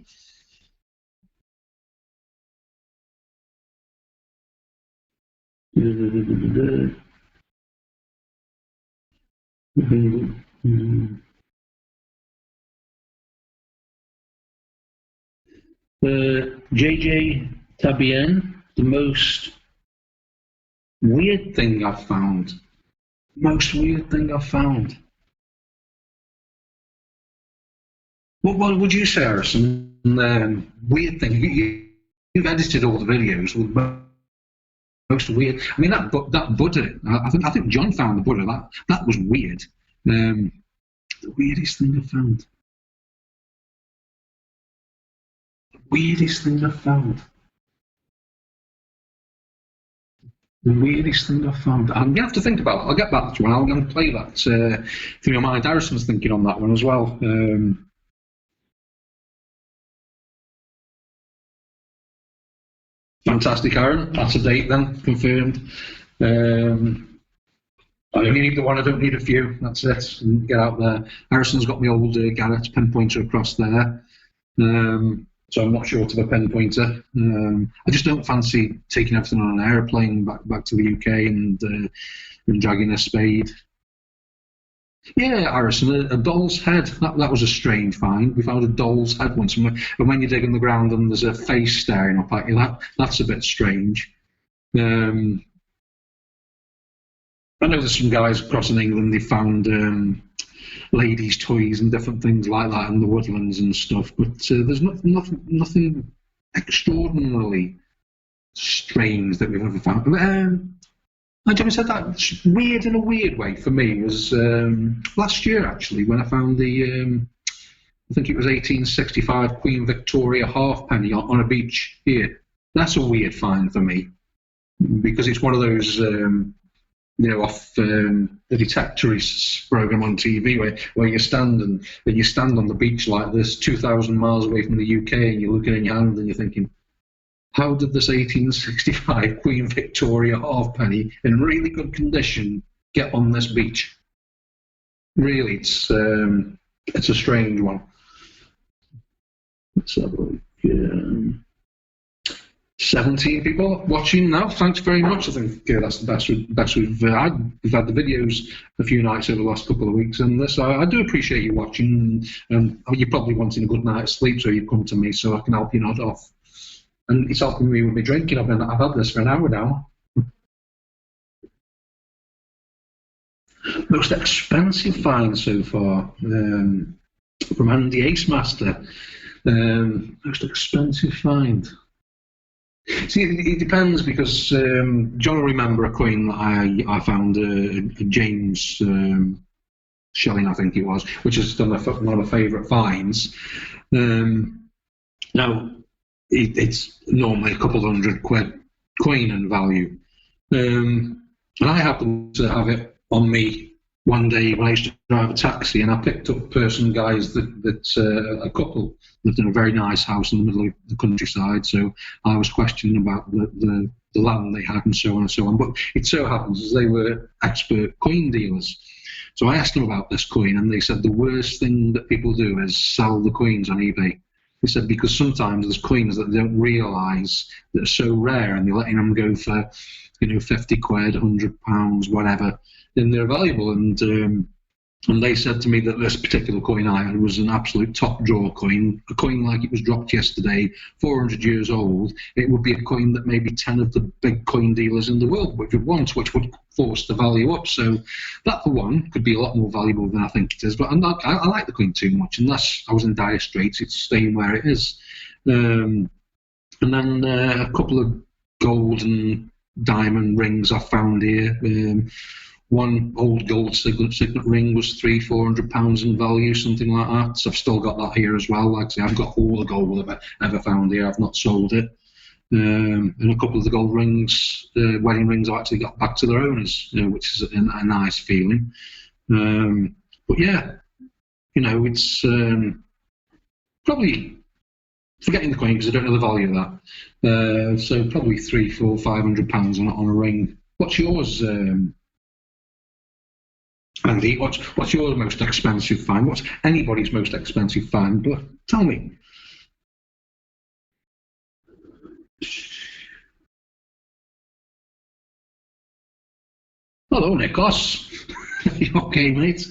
JJ Tabien, the most weird thing I've found. Most weird thing I've found. What would you say, Harrison? Weird thing. You've edited all the videos with most weird. I mean, that Buddha. I think John found the Buddha. That was weird. The weirdest thing I've found. Weirdest thing I've found. The weirdest thing I've found. I'm going to have to think about it. I'll get back to one. I'm going to play that through your mind. Harrison's thinking on that one as well. Fantastic, Aaron. That's a date then, confirmed. I only need the one, I don't need a few. That's it. Get out there. Harrison's got my old Garrett pen pointer across there. So I'm not short of a pen pointer. I just don't fancy taking everything on an aeroplane back to the UK and dragging a spade. Yeah, Harrison, a doll's head. That was a strange find. We found a doll's head once, and when you dig in the ground and there's a face staring up at you, that's a bit strange. I know there's some guys across in England, they found ladies' toys and different things like that in the woodlands and stuff, but there's nothing extraordinarily strange that we've ever found. I just said that weird in a weird way for me was last year actually when I found the I think it was 1865 Queen Victoria halfpenny on a beach here. That's a weird find for me because it's one of those off the Detectorists program on TV where you stand and you stand on the beach like this 2,000 miles away from the UK and you're looking in your hand and you're thinking, how did this 1865 Queen Victoria halfpenny in really good condition get on this beach? Really, it's a strange one. Let's have a look. 17 people watching now. Thanks very much. I think that's the best we've had. We've had the videos a few nights over the last couple of weeks, and this I do appreciate you watching. You're probably wanting a good night's sleep, so you've come to me so I can help you nod off. And it's helping me with my drinking. I've had this for an hour now. Most expensive find so far from Andy Ace Master. Most expensive find. See, it depends because John will remember a coin that I found, a James shilling, I think it was, which is one of my favourite finds. Now, it's normally a couple £100 coin in value. And I happened to have it on me one day when I used to drive a taxi, and I picked up guys that a couple lived in a very nice house in the middle of the countryside, so I was questioning about the land they had and so on and so on. But it so happens as they were expert coin dealers. So I asked them about this coin, and they said the worst thing that people do is sell the coins on eBay. They said because sometimes there's coins that they don't realise that are so rare, and they're letting them go for, £50, £100, whatever, and they're valuable. And they said to me that this particular coin I had was an absolute top drawer coin, a coin like it was dropped yesterday, 400 years old. It would be a coin that maybe 10 of the big coin dealers in the world would want, which would force the value up. So that, for one, could be a lot more valuable than I think it is. But I like the coin too much. Unless I was in dire straits, it's staying where it is. And then a couple of gold and diamond rings I found here. One old gold signet ring was £300-400 in value, something like that. So I've still got that here as well. Like I say, I've got all the gold I've ever found here. I've not sold it. And a couple of the gold rings, wedding rings, I've actually got back to their owners, which is a nice feeling. But yeah, it's probably forgetting the coin because I don't know the value of that. So probably £300-400-500 on a ring. What's yours? Andy, what's your most expensive find? What's anybody's most expensive find? But tell me. Hello, Nicholas. You okay, mate?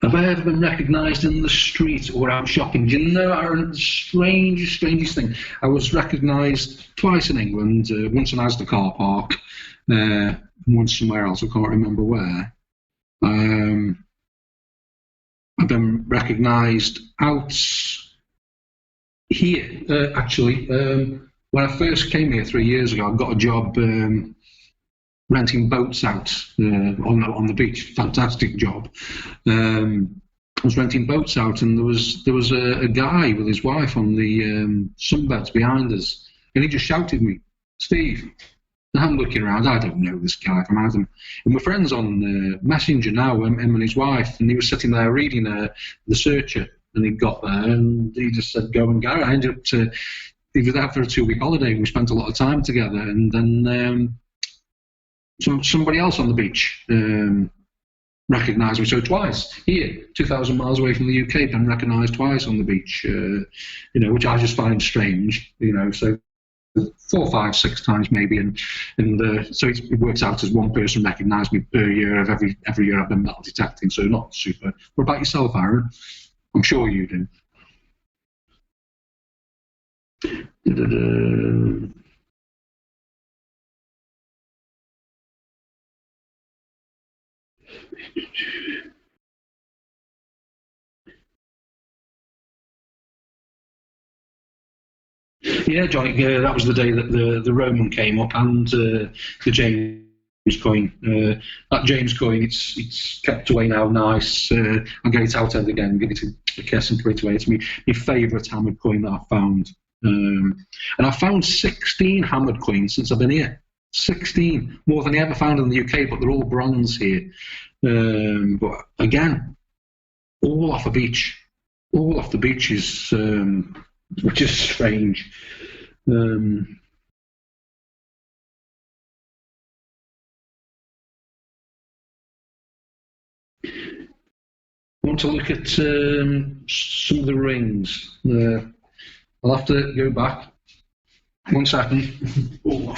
Have I ever been recognised in the street or out shopping? Do you know, Aaron, the strangest thing? I was recognised twice in England, once in Asda car park, once somewhere else, I can't remember where. I've been recognised out here, actually. When I first came here 3 years ago, I got a job renting boats out on the beach. Fantastic job. I was renting boats out, and there was a guy with his wife on the sunbeds behind us, and he just shouted at me, "Steve." And I'm looking around, I don't know this guy from Adam. And we're friends on Messenger now, him and his wife, and he was sitting there reading The Searcher, and he got there, and he just said, GoAndGarrett. I ended up he was there for a 2-week holiday, and we spent a lot of time together, and then somebody else on the beach recognised me, so twice, here, 2,000 miles away from the UK, been recognised twice on the beach, which I just find strange, so 4, 5, 6 times maybe, and so it works out as one person recognised me per year of every year I've been metal detecting, so not super. What about yourself, Aaron? I'm sure you do. Yeah, Johnny, that was the day that the Roman came up and the James coin. That James coin, it's kept away now, nice. I'll get it out again, give it a kiss and put it away. It's my favourite hammered coin that I've found. And I've found 16 hammered coins since I've been here. 16, more than I ever found in the UK, but they're all bronze here. But again, all off a beach. All off the beaches, which is strange. Want to look at some of the rings. I'll have to go back. 1 second. Oh.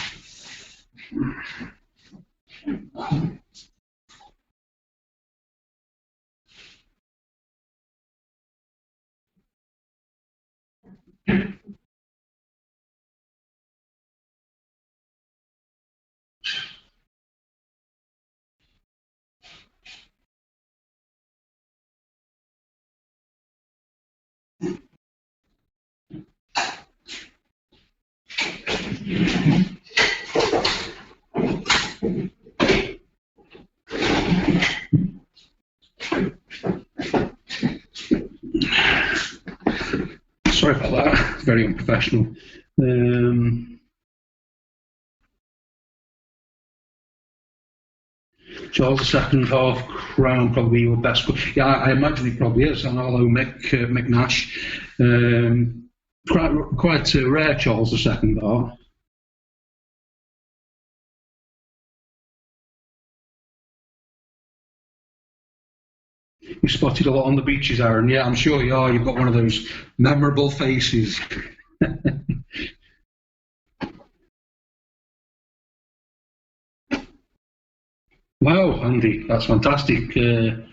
Sorry about that, very unprofessional. Charles II half crown, probably your best. Yeah, I imagine it probably is. And hello, Mick Nash. Quite rare, Charles II half. You spotted a lot on the beaches, Aaron. Yeah, I'm sure you are. You've got one of those memorable faces. Wow, Andy, that's fantastic. There's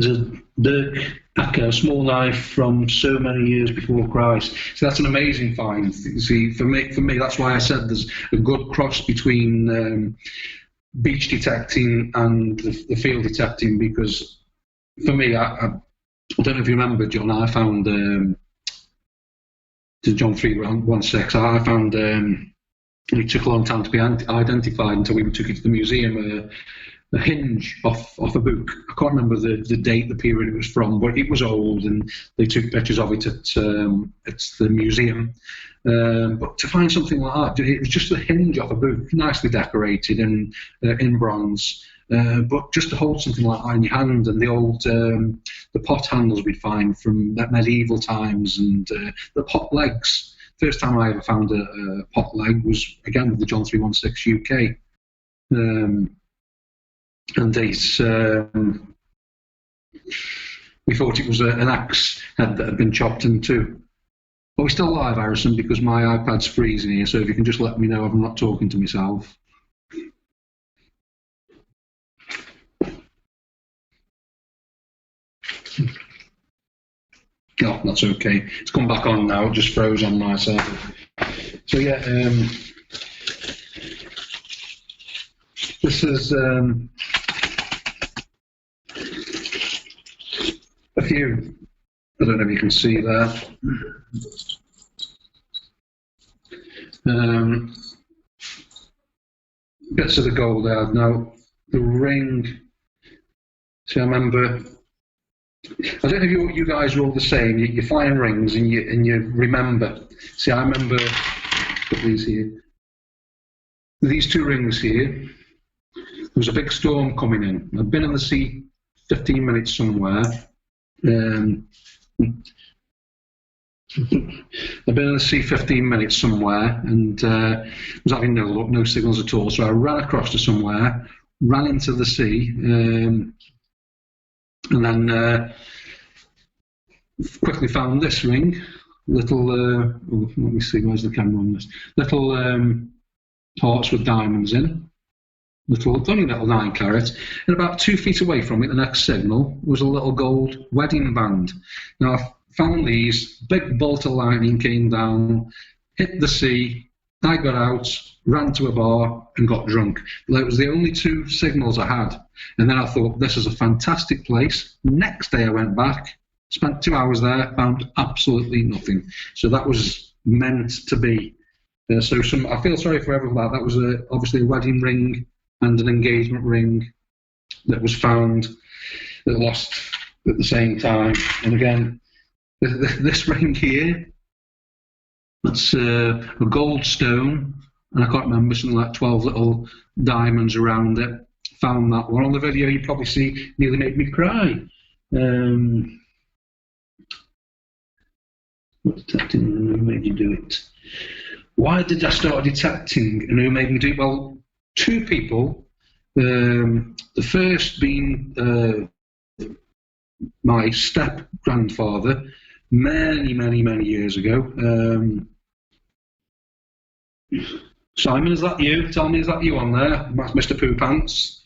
a Dirk Acker, a small knife from so many years before Christ. So that's an amazing find. See, for me, that's why I said there's a good cross between beach detecting and the field detecting, because for me, I don't know if you remember, John, I found the John 316, I found it took a long time to be identified until we took it to the museum, a hinge off a book. I can't remember the date, the period it was from, but it was old, and they took pictures of it at the museum. But to find something like that, it was just a hinge off a book, nicely decorated and in bronze. But just to hold something like that in your hand, and the old the pot handles we'd find from medieval times, and the pot legs. First time I ever found a pot leg was again with the John 316 UK, and it's we thought it was an axe head that had been chopped in two. But we're still live, Harrison, because my iPad's freezing here, so if you can just let me know if I'm not talking to myself. Oh, that's okay. It's come back on now. It just froze on my side. So yeah, this is a few. I don't know if you can see that. Bits of the gold out now. The ring. See, I remember. I don't know if you guys are all the same. You find rings and you remember. See, I remember. Put these here. these two rings here, there was a big storm coming in. I'd been in the sea 15 minutes somewhere. I've been in the sea 15 minutes somewhere and was having no luck, no signals at all. So I ran across to somewhere, ran into the sea, and then quickly found this ring. Little, let me see, where's the camera on this? Little hearts with diamonds in. Only little 9 carat. And about 2 feet away from it, the next signal, was a little gold wedding band. Now, I found these, big bolt of lightning came down, hit the sea, I got out, ran to a bar and got drunk. That was the only 2 signals I had. And then I thought, this is a fantastic place. Next day I went back, spent 2 hours there, found absolutely nothing. So that was meant to be. I feel sorry for everyone. That was obviously a wedding ring and an engagement ring that was found, that lost at the same time. And again, this ring here, that's a gold stone, and I can't remember, something like 12 little diamonds around it. Found that one on the video. You probably see, nearly made me cry. What detecting and who made you do it? Why did I start detecting and who made me do it? Well, 2 people. The first being my step-grandfather, many years ago. Simon, is that you? Tell me, is that you on there? Mr. Poo Pants.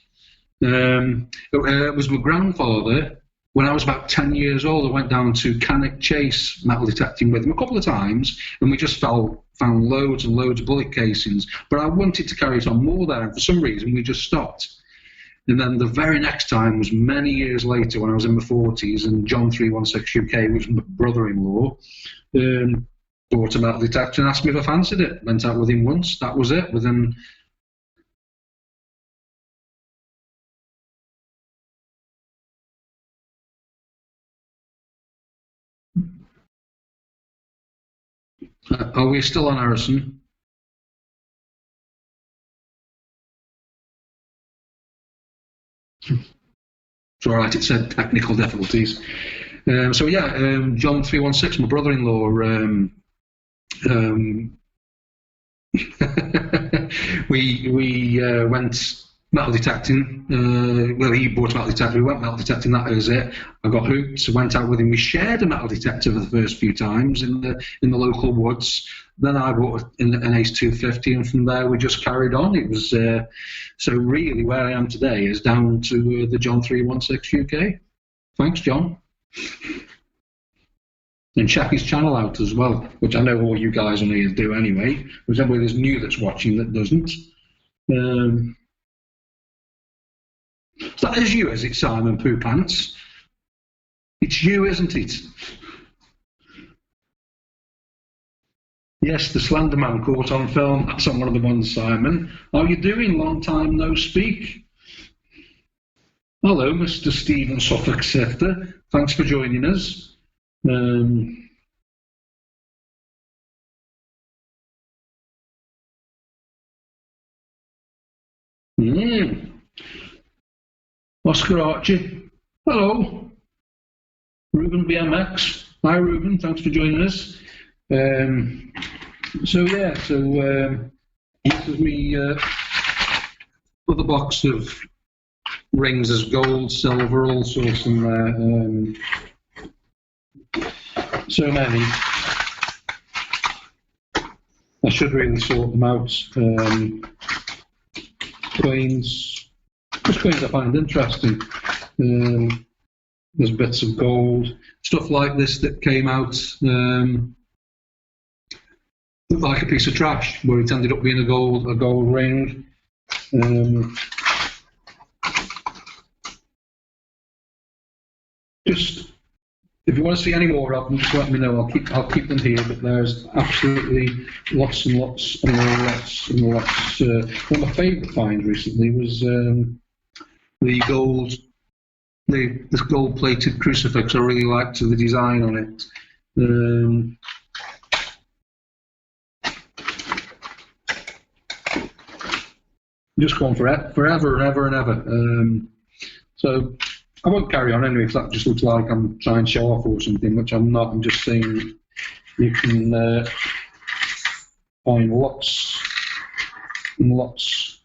It was my grandfather. When I was about 10 years old, I went down to Cannock Chase metal detecting with him a couple of times, and we just found loads and loads of bullet casings. But I wanted to carry it on more there, and for some reason we just stopped. And then the very next time was many years later when I was in my 40s, and John 316 UK, which was my brother-in-law, bought a metal detector and asked me if I fancied it. Went out with him once, that was it. Within are we still on, Harrison? It's all right, it said technical difficulties. So yeah, John 316, my brother-in-law, we went metal detecting. Well, he bought a metal detector, we went metal detecting, that was it. I got hooked, so went out with him. We shared a metal detector for the first few times in the local woods. Then I bought an Ace 250, and from there we just carried on. It was so really where I am today is down to the John 316 UK. Thanks, John. And check his channel out as well, which I know all you guys on here do anyway. There's anybody that's new that's watching that doesn't. So that is you, is it, Simon Poo Pants? It's you, isn't it? Yes, the Slender Man caught on film. That's on one of the ones, Simon. How are you doing? Long time no speak. Hello, Mr. Stephen Suffolk Sifter. Thanks for joining us. Oscar Archie. Hello. Ruben BMX. Hi, Ruben. Thanks for joining us. So this is me other box of rings. There's gold, silver, all sorts in there. So many. I should really sort them out. Coins. Just coins I find interesting. There's bits of gold, stuff like this that came out. Looked like a piece of trash, where it ended up being a gold ring. Just if you want to see any more of them, just let me know. I'll keep them here. But there's absolutely lots and lots and lots and lots. One of my favourite finds recently was the gold. This gold-plated crucifix. I really liked the design on it. just go on forever and ever and ever. So I won't carry on anyway, if that just looks like I'm trying to show off or something, which I'm not. I'm just saying you can find lots and lots.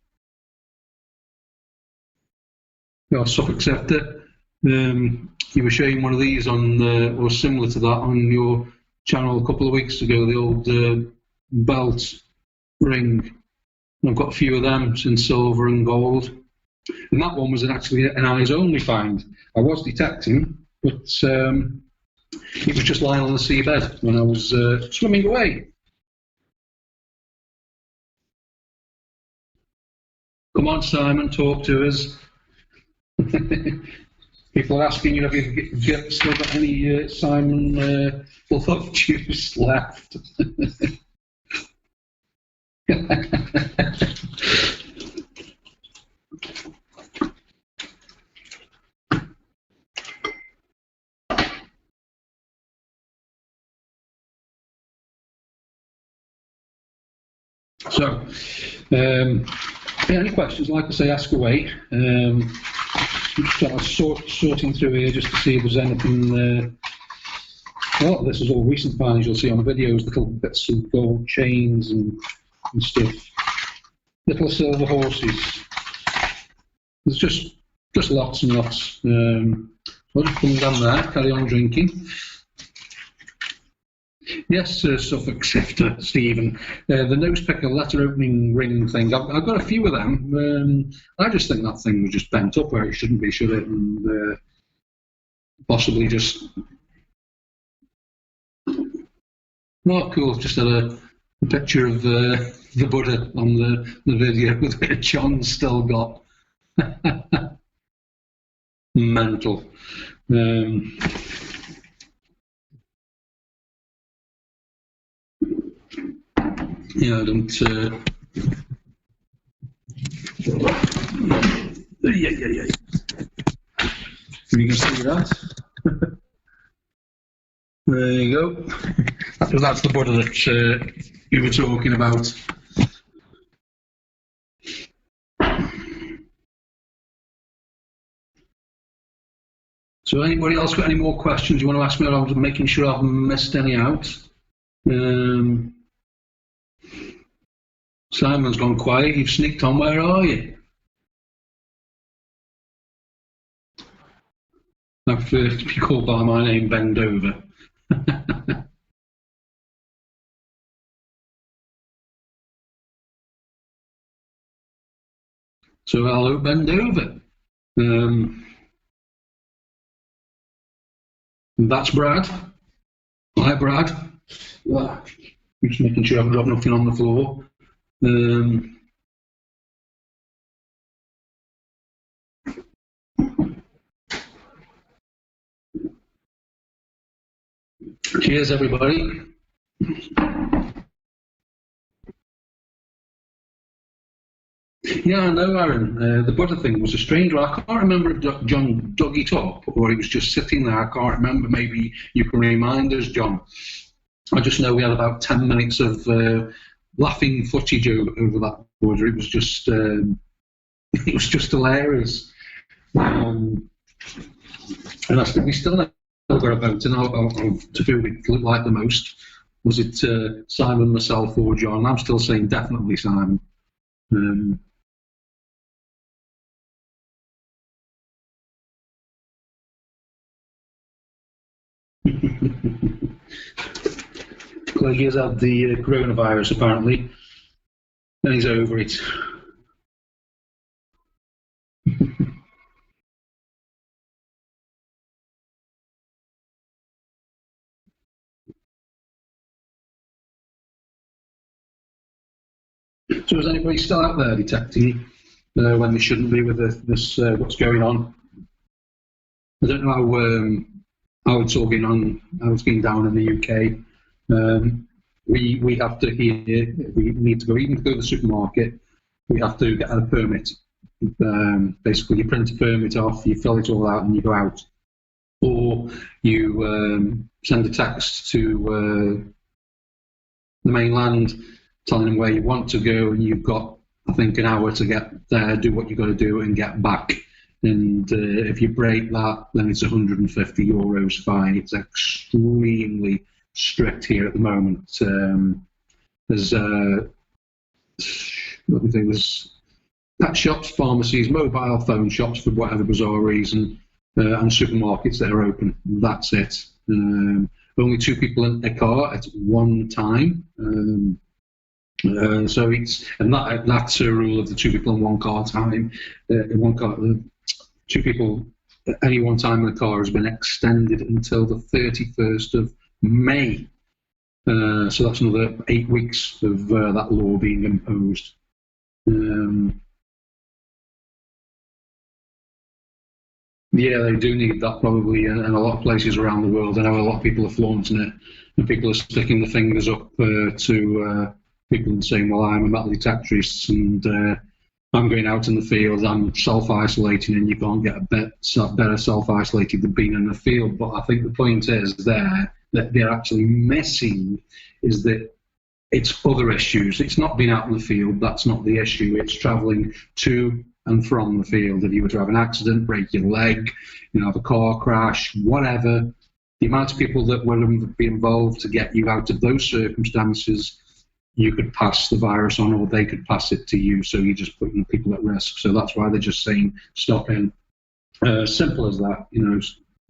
Suffolk Sceptre. You were showing one of these on, or similar to that, on your channel a couple of weeks ago, the old belt ring. I've got a few of them in silver and gold. And that one was actually an eyes-only find. I was detecting, but it was just lying on the seabed when I was swimming away. Come on, Simon, talk to us. People are asking you, have you still got any Simon love juice left? So, any questions, like I say, ask away. I'm just sorting through here just to see if there's anything. Oh, this is all recent finds you'll see on videos, little bits of gold chains and stuff. Little silver horses. There's just lots and lots. I'll just come down there, carry on drinking. Yes, Suffolk Sifter, Stephen. The nosepicker letter opening ring thing, I've got a few of them. I just think that thing was just bent up where it shouldn't be, should it? And possibly just... Oh, cool. Just had a picture of the Buddha on the video with it. John's still got. Mental. Yeah, I don't. Yeah. You can see that. There you go. That's the Buddha that you were talking about. So anybody else got any more questions you want to ask me? I'm making sure I haven't missed any out. Simon's gone quiet. You've sneaked on. Where are you? I've to be called by my name, Bend Over. So hello, Bend Over. That's Brad. Hi, Brad. I'm just making sure I've dropped nothing on the floor. Cheers, everybody. Yeah, I know, Aaron. The Buddha thing was a strange one. I can't remember if John dug it up or he was just sitting there. I can't remember. Maybe you can remind us, John. I just know we had about 10 minutes of laughing footage over that Buddha. It was just, hilarious. And I think we still know about, and to who it looked like the most. Was it Simon, myself, or John? I'm still saying definitely Simon. Well, he has had the coronavirus apparently, and he's over it. So is anybody still out there detecting when they shouldn't be with this what's going on? I don't know how it's all going on, how it's going down in the UK. We have to here, we need to go, even to go to the supermarket, we have to get a permit. Basically, you print a permit off, you fill it all out, and you go out. Or you send a text to the mainland telling them where you want to go, and you've got, I I think, an hour to get there, do what you've got to do, and get back. And if you break that, then it's €150 fine. It's extremely strict here at the moment. There's pet shops, pharmacies, mobile phone shops for whatever bizarre reason, and supermarkets that are open. That's it. Only 2 people in a car at one time. So that's a rule of the 2 people in one car time. In one car, 2 people at any one time in a car has been extended until the 31st of May. So that's another 8 weeks of that law being imposed. Yeah, they do need that probably in a lot of places around the world. I know a lot of people are flaunting it, and people are sticking the fingers up to people and saying, well, I'm a metal detectorist and I'm going out in the field, I'm self-isolating, and you can't get a better self-isolated than being in the field. But I think the point is there that they're actually missing is that it's other issues. It's not being out in the field, that's not the issue. It's travelling to and from the field. If you were to have an accident, break your leg, have a car crash, whatever, the amount of people that would be involved to get you out of those circumstances, you could pass the virus on, or they could pass it to you. So you're just putting people at risk. So that's why they're just saying stop in. Simple as that.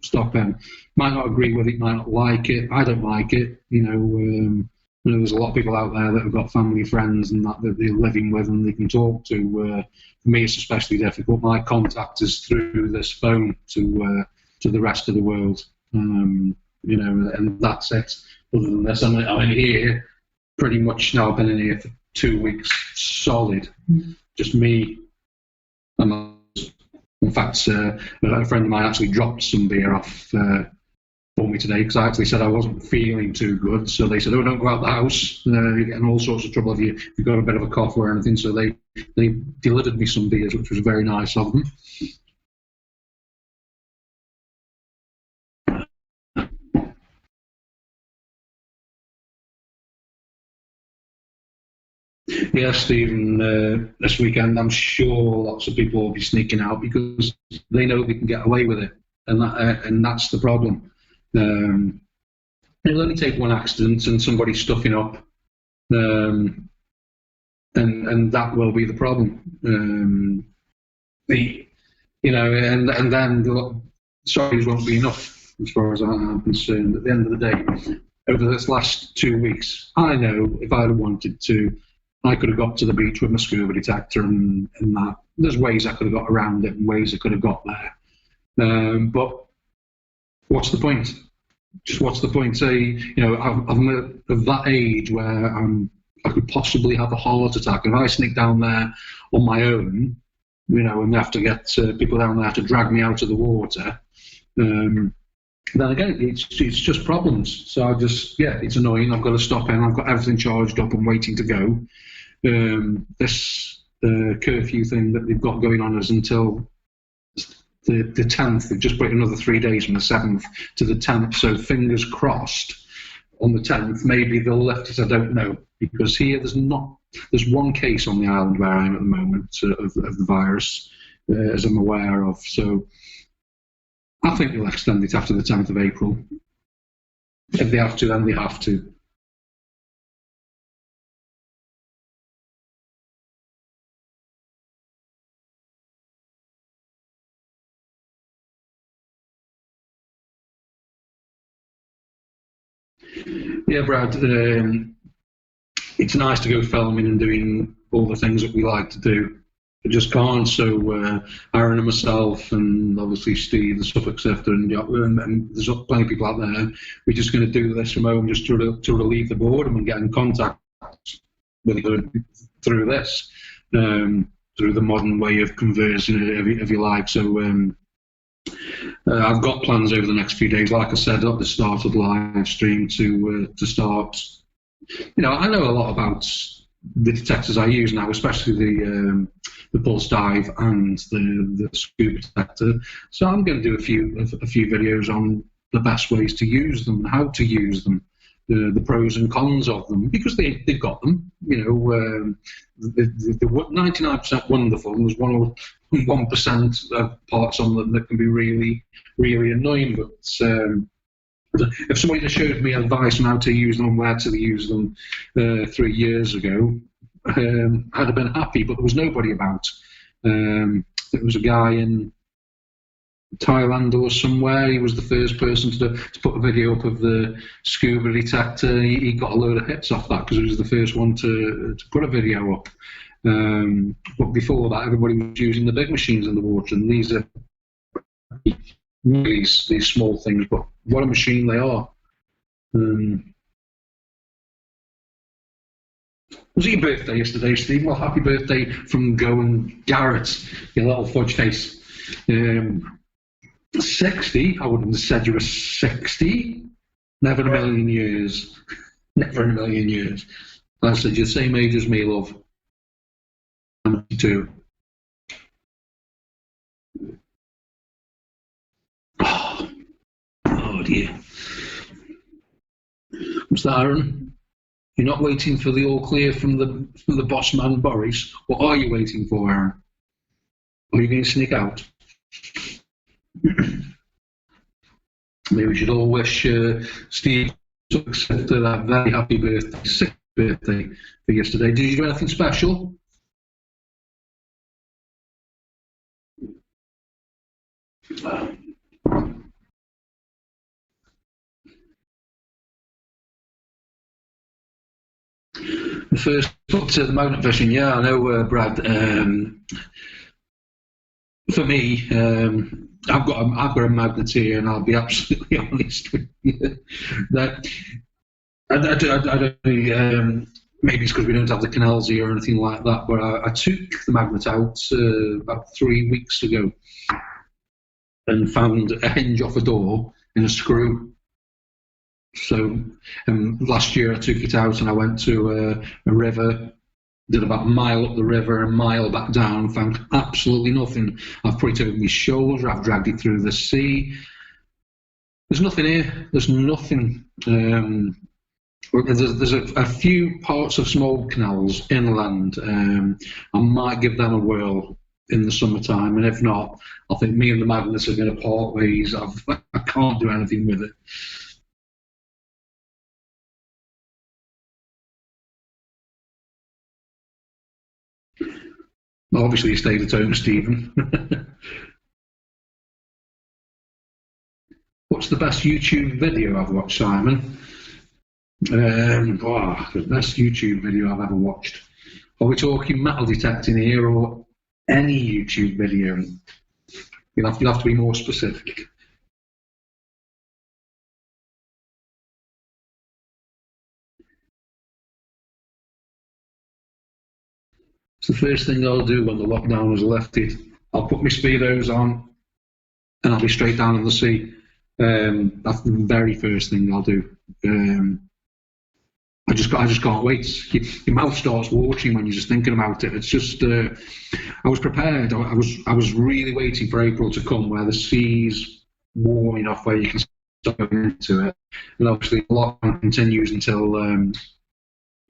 Stop in. Might not agree with it, might not like it. I don't like it. There's a lot of people out there that have got family, friends, and that they're living with, and they can talk to. For me, it's especially difficult. My contact is through this phone to the rest of the world. And that's it. Other than this, I'm in here pretty much now. I've been in here for 2 weeks solid. Just me. In fact, a friend of mine actually dropped some beer off for me today, because I actually said I wasn't feeling too good. So they said, oh, don't go out the house. You're getting all sorts of trouble if you've got a bit of a cough or anything. So they delivered me some beers, which was very nice of them. Yeah, Stephen, this weekend I'm sure lots of people will be sneaking out because they know they can get away with it, and that's the problem. It'll only take one accident and somebody stuffing up, and that will be the problem. And then the stories won't be enough as far as I'm concerned. At the end of the day, over this last 2 weeks, I know if I'd wanted to, I could have got to the beach with my scuba detector and that. There's ways I could have got around it and ways I could have got there. But what's the point? Just what's the point? Say, I'm of that age where I could possibly have a heart attack. And if I sneak down there on my own, and have to get people down there to drag me out of the water, then again, it's just problems. So it's annoying. I've got to stop in. I've got everything charged up and waiting to go. This curfew thing that they've got going on is until the 10th. They've just put another 3 days from the 7th to the 10th. So fingers crossed on the 10th. Maybe they'll lift it. I don't know, because here there's one case on the island where I am at the moment of the virus, as I'm aware of. So I think they'll extend it after the 10th of April. If they have to, then they have to. Yeah, Brad, it's nice to go filming and doing all the things that we like to do. I just can't. So Aaron and myself, and obviously Steve, the Suffolk Sifter, and there's plenty of people out there. We're just going to do this from home just to relieve the boredom and get in contact with it through this, through the modern way of conversing, if you like. So I've got plans over the next few days, like I said at the start of the live stream, to start. I know a lot about the detectors I use now, especially the pulse dive and the scuba detector. So I'm going to do a few videos on the best ways to use them, how to use them, the pros and cons of them, because they've got them. the 99% wonderful, and there's 1% of parts on them that can be really, really annoying. But if somebody had showed me advice on how to use them and where to use them 3 years ago, I'd have been happy. But there was nobody about. There was a guy in Thailand or somewhere. He was the first person to put a video up of the scuba detector. He got a load of hits off that because he was the first one to put a video up. But before that, everybody was using the big machines in the water, and these are these small things, but what a machine they are. Was it your birthday yesterday, Steve? Well, happy birthday from GoAndGarrett, your little fudge face. 60? I wouldn't have said you were 60. Never in a million years. Never in a million years. Like I said, you're the same age as me, love. I'm 52. Oh dear. What's that, Aaron? You're not waiting for the all clear from the boss man Boris. What are you waiting for, Aaron? Are you going to sneak out? Maybe we should all wish Steve a very happy birthday, 6th birthday for yesterday. Did you do anything special? The first foot to the magnet fishing, yeah, I know, Brad. For me, I've got a magnet here, and I'll be absolutely honest with you. That I don't. Maybe it's because we don't have the canals here or anything like that. But I took the magnet out about 3 weeks ago and found a hinge off a door and a screw. So last year I took it out and I went to a river, did about a mile up the river, a mile back down, found absolutely nothing. I've put it over my shoulder, I've dragged it through the sea. There's nothing here, there's nothing. There's a few parts of small canals inland. I might give them a whirl in the summertime, and if not, I think me and the magnets are going to part ways. I can't do anything with it. Obviously, you stayed at home, Stephen. What's the best YouTube video I've watched, Simon? The best YouTube video I've ever watched. Are we talking metal detecting here, or any YouTube video? You'll have to be more specific. It's the first thing I'll do when the lockdown is lifted. I'll put my speedos on and I'll be straight down in the sea. That's the very first thing I'll do. I just can't wait. Your mouth starts watering when you're just thinking about it. It's just I was prepared. I was really waiting for April to come, where the sea's warm enough where you can start going into it. And obviously the lockdown continues until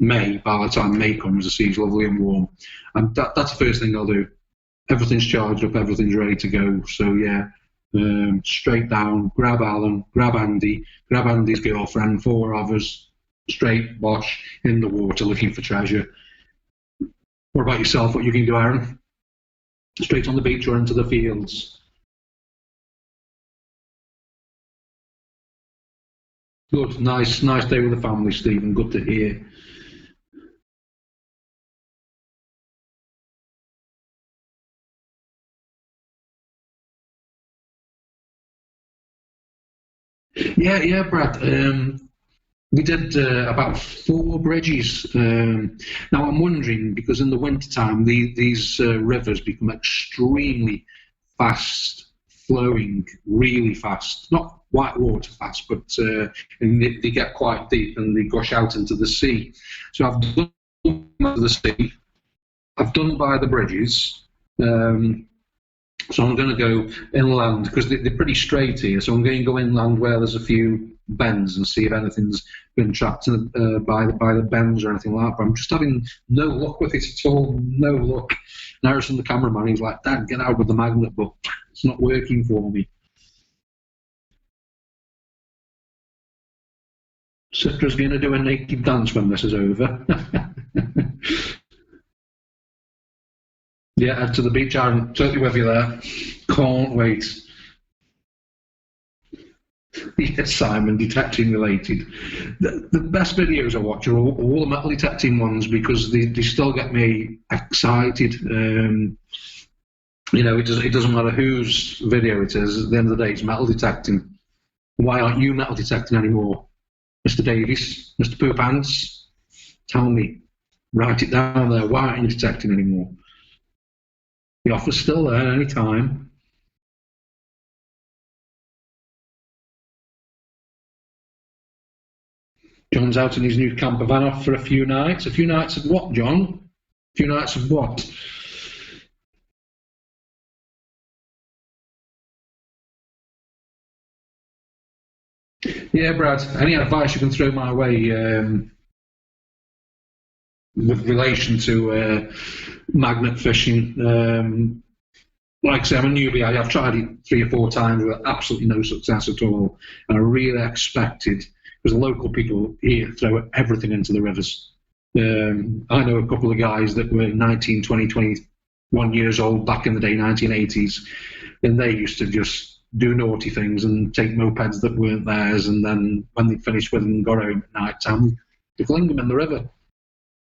May. By the time May comes, the sea's lovely and warm, and that's the first thing I'll do. Everything's charged up, everything's ready to go. So yeah, straight down, grab Alan, grab Andy, grab Andy's girlfriend, 4 of us, straight bosh in the water looking for treasure. What about yourself? What you can do, Aaron? Straight on the beach or into the fields? Good, nice day with the family, Stephen. Good to hear. Yeah, Brad. We did about 4 bridges. Now I'm wondering, because in the wintertime these rivers become extremely fast flowing, really fast. Not white water fast, but and they get quite deep and they gush out into the sea. So I've done the sea. I've done by the bridges. So I'm going to go inland because they're pretty straight here. So I'm going to go inland where there's a few bends and see if anything's been trapped by the bends or anything like that. But I'm just having no luck with it at all. No luck. And Harrison, the cameraman, he's like, "Dad, get out with the magnet," but it's not working for me. Citra's going to do a naked dance when this is over. Yeah, head to the beach. I'm totally with you there. Can't wait. Yes, Simon, detecting related. The best videos I watch are all the metal detecting ones because they still get me excited. You know, it doesn't matter whose video it is. At the end of the day, it's metal detecting. Why aren't you metal detecting anymore? Mr. Davies, Mr. Poop Pants, tell me. Write it down there. Why aren't you detecting anymore? The offer's still there any time. John's out in his new camper van off for a few nights. A few nights of what, John? A few nights of what? Yeah, Brad, any advice you can throw my way with relation to magnet fishing? Like I say, I'm a newbie. I've tried it 3 or 4 times with absolutely no success at all. And I really expected, because the local people here throw everything into the rivers. I know a couple of guys that were 19, 20, 21 years old back in the day, 1980s, and they used to just do naughty things and take mopeds that weren't theirs, and then when they finished with them and got home at night time, they fling them in the river.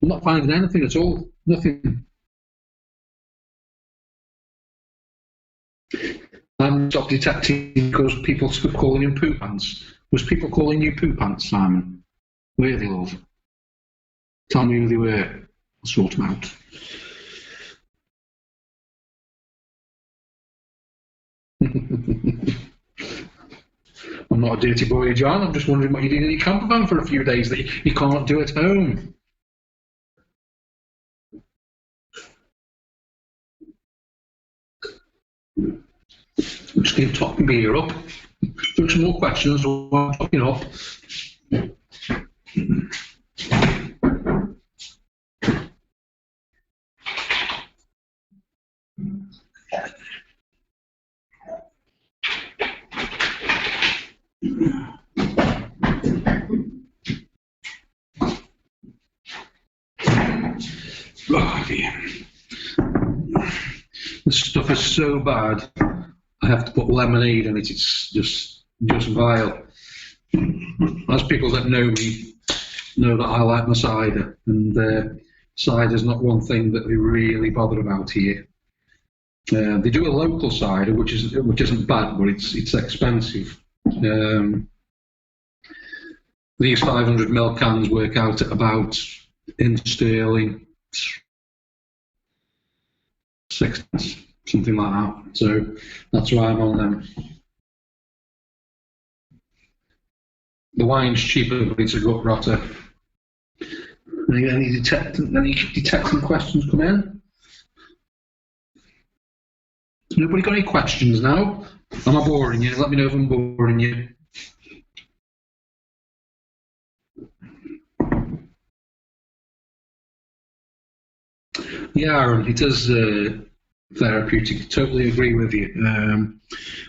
I'm not finding anything at all. Nothing. And stop detecting because people stop calling him poop pants. Was people calling you poop pants, Simon? Were they, love? Tell me who they were. I'll sort them out. I'm not a dirty boy, John. I'm just wondering what you did in your camper van for a few days that you can't do at home. I'm just going to top beer up. Throw some more questions while I'm topping up. Oh dear. This stuff is so bad. I have to put lemonade in it. It's just vile. As people that know me know that I like my cider, and cider is not one thing that they really bother about here. They do a local cider, which isn't bad, but it's expensive. These 500ml cans work out at about, in sterling, 6 cents, something like that. So that's why I'm on them. The wine's cheaper, but it's a gut rotter. Any detecting questions come in? Has nobody got any questions now? Am I boring you? Let me know if I'm boring you. Yeah, Aaron, it is therapeutic. Totally agree with you.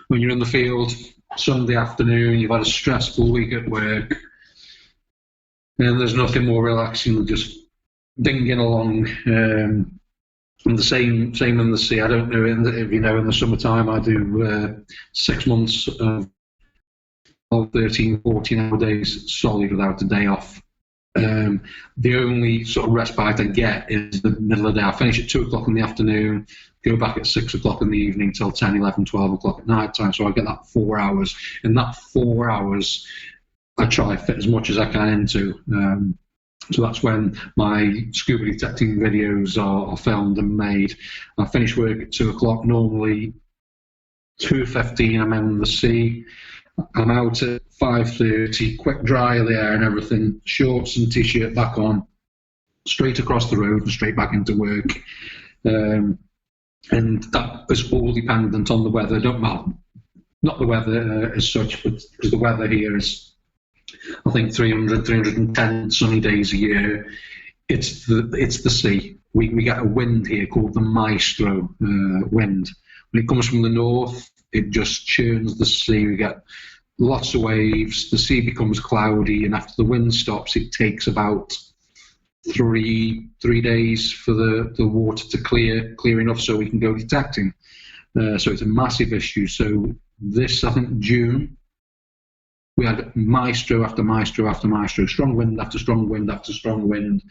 When you're in the field, Sunday afternoon, you've had a stressful week at work, and there's nothing more relaxing than just dinging along. And the same in the sea. I don't know if you know, in the summertime I do 6 months of 13, 14 hour days solid without a day off. The only sort of respite I get is the middle of the day. I finish at 2 o'clock in the afternoon, go back at 6 o'clock in the evening till 10, 11, 12 o'clock at night time. So I get that 4 hours. In that 4 hours, I try to fit as much as I can into. So that's when my scuba detecting videos are filmed and made. I finish work at 2 o'clock, normally 2:15 I'm in the sea. I'm out at 5:30, quick dry of the air and everything, shorts and t-shirt back on, straight across the road and straight back into work. and that is all dependent on the weather. Not the weather as such, but because the weather here is, I think, 310 sunny days a year. It's the sea. We get a wind here called the maestro wind. When it comes from the north, it just churns the sea. We get lots of waves. The sea becomes cloudy, and after the wind stops, it takes about three days for the water to clear enough so we can go detecting. So it's a massive issue. So this, I think, June, we had maestro after maestro after maestro, strong wind after strong wind after strong wind,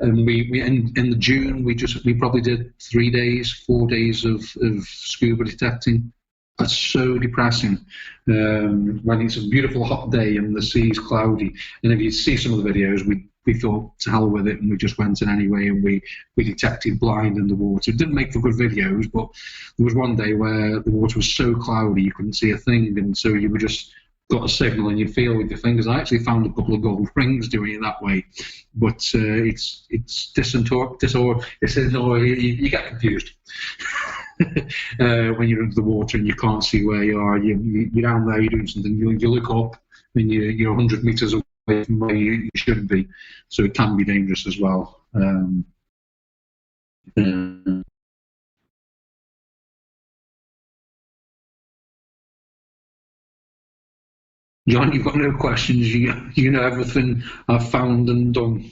and we in the June we probably did 4 days of scuba detecting. That's so depressing when it's a beautiful hot day and the sea's cloudy. And if you see some of the videos, we thought to hell with it and we just went in anyway, and we detected blind in the water. It didn't make for good videos, but there was one day where the water was so cloudy you couldn't see a thing, and so you were just got a signal and you feel with your fingers. I actually found a couple of gold rings doing it that way, but it's you get confused when you're under the water and you can't see where you are. You're down there, you're doing something, you look up and you're 100 meters away from where you should be, so it can be dangerous as well. John, you've got no questions. You know everything I've found and done.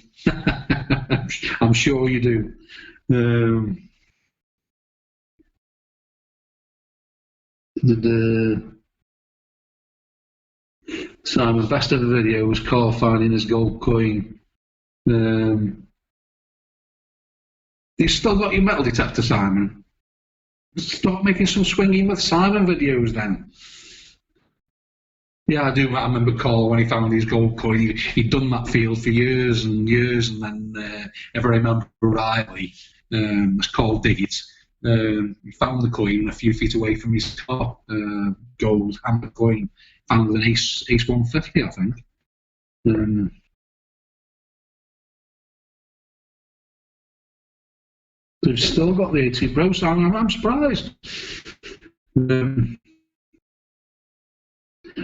I'm sure you do. Simon, best ever video was Carl finding his gold coin. You've still got your metal detector, Simon. Start making some swinging with Simon videos then. Yeah, I do. I remember Carl when he found his gold coin. He'd done that field for years and years, and then if I remember rightly, as Carl did it, he found the coin a few feet away from his car, gold amber coin. Found with an Ace 150, I think. They've still got the 80 Pro, so I'm surprised.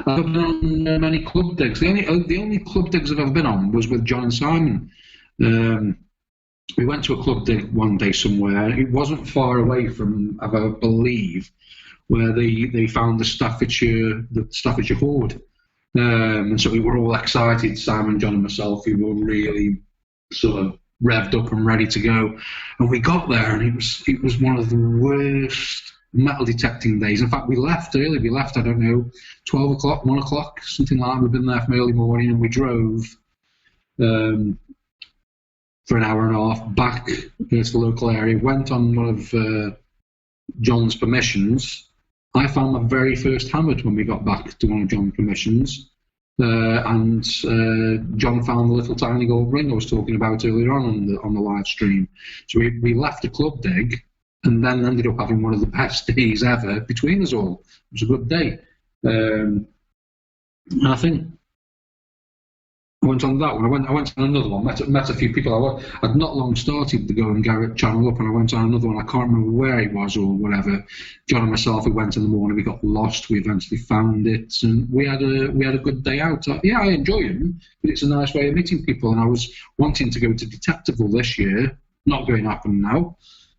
I've been on many club digs. The only club digs I've ever been on was with John and Simon. We went to a club dig one day somewhere. It wasn't far away from, I believe, where they found the Staffordshire hoard. And so we were all excited, Simon, John and myself. We were really sort of revved up and ready to go. And we got there, and it was one of the worst metal detecting days. In fact, we left early. We left, I don't know, 12 o'clock, 1 o'clock, something like that. We've been there from early morning, and we drove for an hour and a half back to the local area. Went on one of John's permissions. I found my very first hammered when we got back to one of John's permissions. And John found the little tiny gold ring I was talking about earlier on the live stream. So we left a club dig and then ended up having one of the best days ever between us all. It was a good day. And I think I went on that one. I went on another one, met a few people. I'd not long started the GoAndGarrett channel up, and I went on another one. I can't remember where it was or whatever. John and myself, we went in the morning. We got lost. We eventually found it, and we had a good day out. Yeah, I enjoy them, but it's a nice way of meeting people. And I was wanting to go to Detectival this year. Not going to happen now,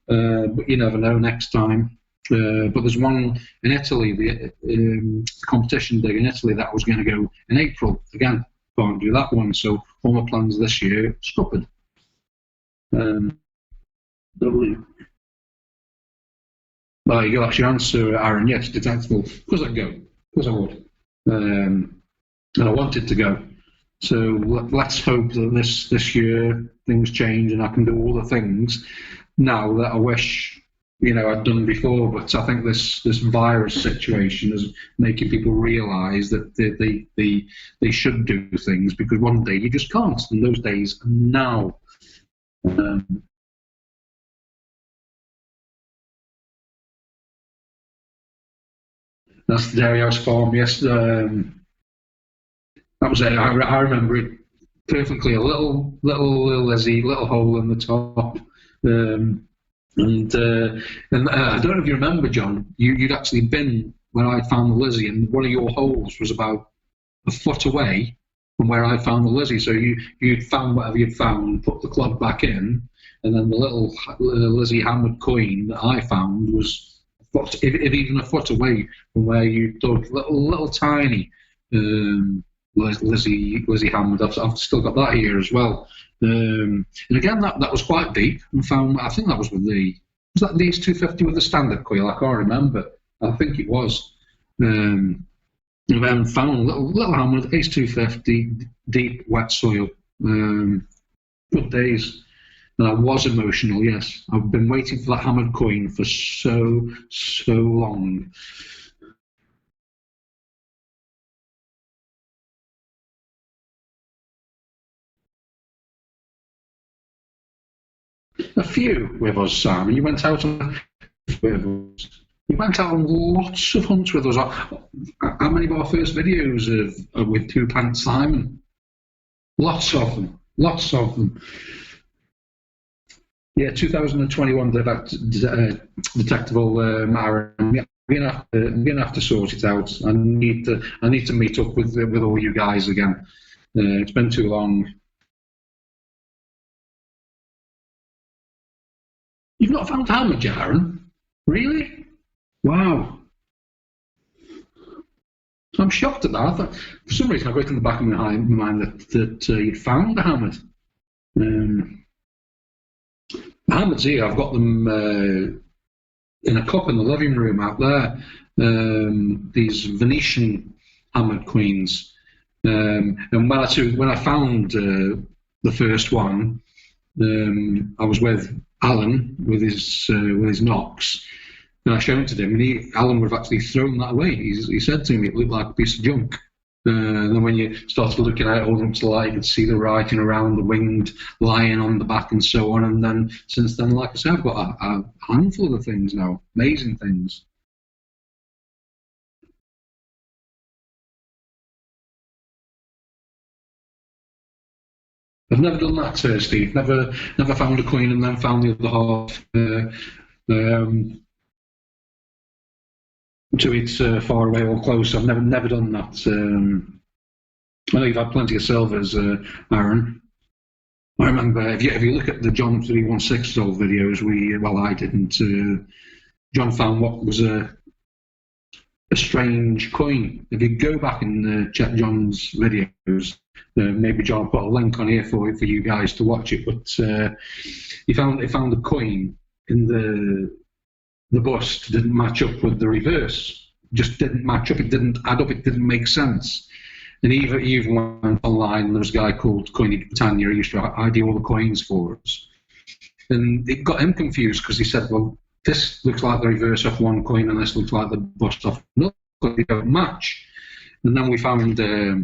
but you never know. Next time. But there's one in Italy, the competition dig in Italy that was going to go in April again. Can't do that one, so all my plans this year scuppered. Well, you that's your answer, Aaron. Yes, Detectival. Of course I'd go. Of course I would. And I wanted to go. So let's hope that this year things change and I can do all the things now that I wish I'd done before. But I think this virus situation is making people realise that they should do things, because one day you just can't, and those days are now. That's the Dairy House Farm. Yes, that was it. I remember it perfectly. A little Lizzie, little hole in the top. And I don't know if you remember, John, you'd actually been where I found the Lizzie, and one of your holes was about a foot away from where I found the Lizzie. So you'd found whatever you'd found, put the clog back in, and then the little Lizzie hammered coin that I found was if even a foot away from where you dug, little tiny Lizzie hammered. I've still got that here as well. And again, that was quite deep, and found. I think that was with was that the Ace 250 with the standard coil? I can't remember. I think it was. And then found little hammered Ace 250, deep wet soil. Good days. And I was emotional. Yes, I've been waiting for that hammered coin for so long. A few with us, Simon. You went out on with us. You went out on lots of hunts with us. How many of our first videos with Two Pants Simon? Lots of them. Lots of them. Yeah, 2021 detectable matter. We're gonna have to sort it out. I need to meet up with all you guys again. It's been too long. You've not found hammer, Aaron? Really? Wow. I'm shocked at that. I thought, for some reason, I got it in the back of my mind that you'd found the hammered. The hammers here, I've got them in a cup in the living room out there. These Venetian hammered queens. And when I found the first one, I was with Alan with his knocks, and I showed it to him, and Alan would have actually thrown that away. He said to me it looked like a piece of junk. And then when you started looking at it, holding up to the light, you could see the writing around the winged lion on the back and so on. And then since then, like I said, I've got a handful of things now, amazing things. I've never done that, Steve. Never found a coin and then found the other half to it far away or close. I've never done that. I know you've had plenty of silvers, Aaron. I remember if you look at the John 316 old videos, I didn't. John found what was a strange coin. If you go back and check John's videos, maybe John will put a link on here for you guys to watch it. But he found a coin in the bust didn't match up with the reverse. Just didn't match up. It didn't add up. It didn't make sense. And he even went online, and there was a guy called Coiny Britannia who used to ID all the coins for us. And it got him confused because he said, well, this looks like the reverse off one coin and this looks like the bust off another. They don't match. And then we found a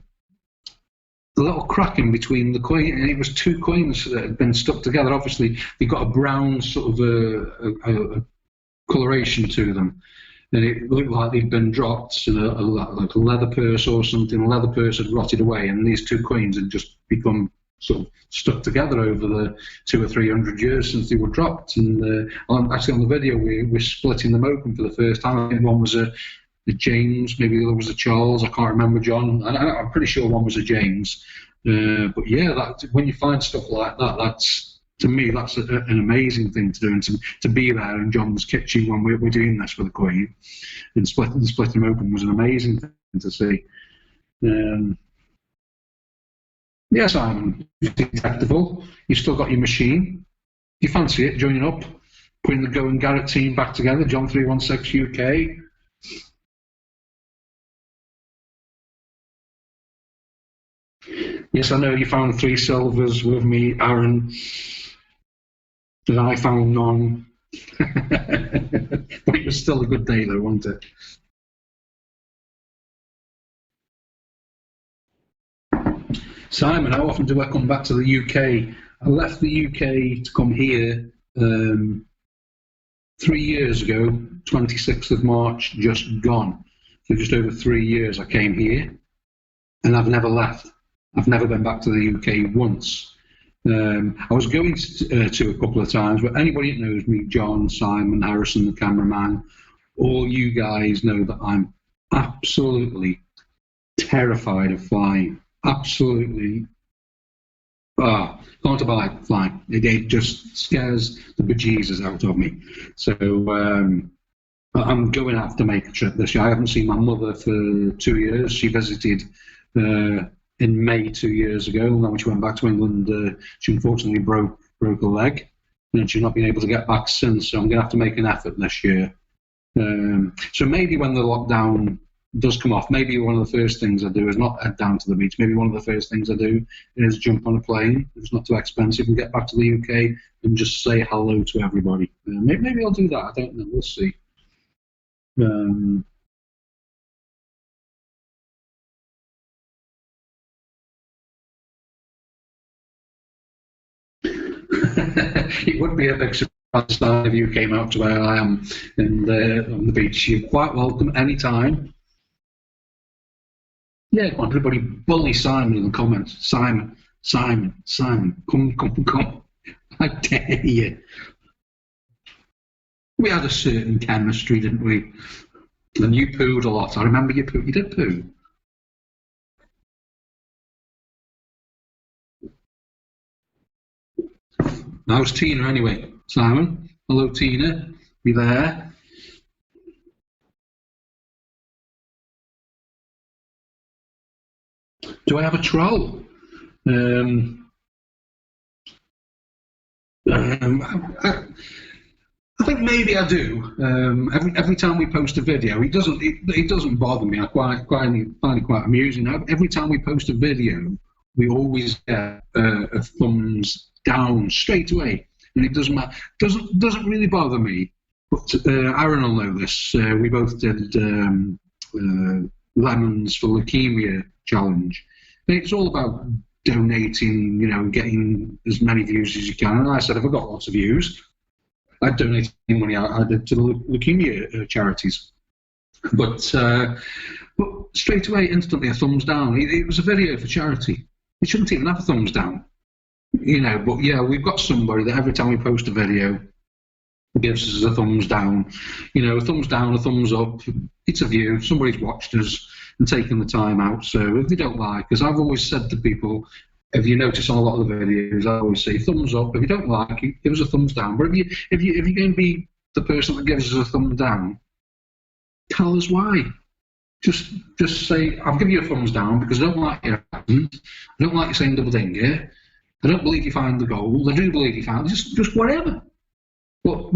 little crack in between the coin, and it was two coins that had been stuck together. Obviously, they got a brown sort of a coloration to them. And it looked like they'd been dropped in like a leather purse or something. The leather purse had rotted away, and these two coins had just become sort of stuck together over the 200 or 300 years since they were dropped. And actually, on the video, we're splitting them open for the first time. I think one was a James, maybe the other was a Charles. I can't remember, John. I'm pretty sure one was a James. But yeah, when you find stuff like that, to me, that's an amazing thing to do, and to be there in John's kitchen when we're doing this with the coin and splitting them open was an amazing thing to see. Yes, I'm detectable. You've still got your machine. Do you fancy it, joining up, putting the GoAndGarrett team back together, John 316 UK? Yes, I know you found 3 silvers with me, Aaron. And I found none. But it was still a good day though, wasn't it? Simon, how often do I come back to the UK? I left the UK to come here 3 years ago, 26th of March, just gone. So just over 3 years I came here, and I've never left. I've never been back to the UK once. I was going to a couple of times, but anybody that knows me, John, Simon, Harrison, the cameraman, all you guys know that I'm absolutely terrified of flying. Absolutely. Can't abide flying. It just scares the bejesus out of me. So I'm going to have to make a trip this year. I haven't seen my mother for 2 years. She visited in May 2 years ago. And then when she went back to England, she unfortunately broke a leg, and she's not been able to get back since. So I'm going to have to make an effort this year. So maybe when the lockdown does come off, maybe one of the first things I do is not head down to the beach. Maybe one of the first things I do is jump on a plane. It's not too expensive, and get back to the UK and just say hello to everybody. Maybe I'll do that. I don't know. We'll see. It would be a big surprise if you came out to where I am and on the beach. You're quite welcome any time. Yeah, come on, everybody bully Simon in the comments. Simon, come. I dare you. We had a certain chemistry, didn't we? And you pooed a lot. I remember you pooed. You did poo. How's Tina anyway? Simon? Hello, Tina. You there? Do I have a troll? I think maybe I do. Every time we post a video, it doesn't bother me. I find it quite amusing. Every time we post a video, we always get a thumbs down straight away, and it doesn't matter. Doesn't really bother me. But Aaron will know this. We both did lemons for leukemia challenge. And it's all about donating, getting as many views as you can. And I said, if I got lots of views, I'd donate any money I did to the leukemia charities. But straight away, instantly, a thumbs down. It was a video for charity. It shouldn't even have a thumbs down. But yeah, we've got somebody that every time we post a video gives us a thumbs down. A thumbs down, a thumbs up. It's a view. Somebody's watched us and taken the time out. So if they don't like, because I've always said to people, if you notice on a lot of the videos, I always say thumbs up. If you don't like it, give us a thumbs down. But if you're going to be the person that gives us a thumb down, tell us why. Just say, I'll give you a thumbs down because I don't like your accent. I don't like you saying double dinger. I don't believe you found the gold. I do believe you found just whatever. But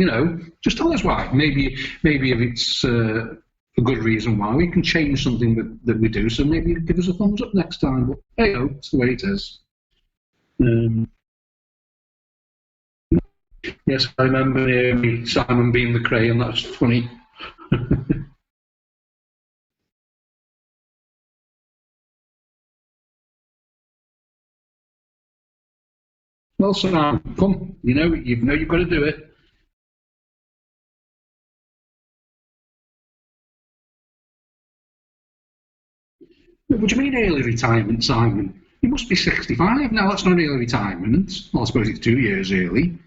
just tell us why. Maybe if it's a good reason why, we can change something that we do. So maybe give us a thumbs up next time. But hey, it's the way it is. Yes, I remember Simon being the crayon. That's funny. Well, Simon, come. You've got to do it. What do you mean early retirement, Simon? You must be 65 now. That's not early retirement. Well, I suppose it's 2 years early.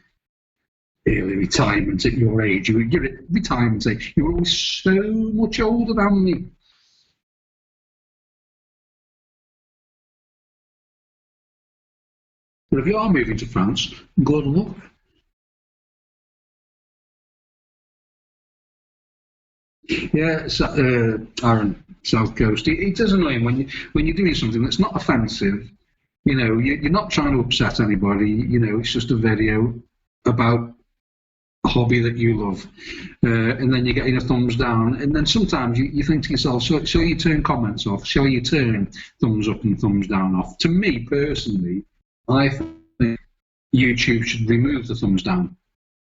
Early retirement at your age. You're at retirement age. You're always so much older than me. But if you are moving to France, good luck. Yeah, Aaron, South Coast. It is annoying when you're doing something that's not offensive. You're not trying to upset anybody. It's just a video about a hobby that you love, and then you're getting a thumbs down. And then sometimes you think to yourself, shall you turn comments off? Shall you turn thumbs up and thumbs down off? To me personally, I think YouTube should remove the thumbs down.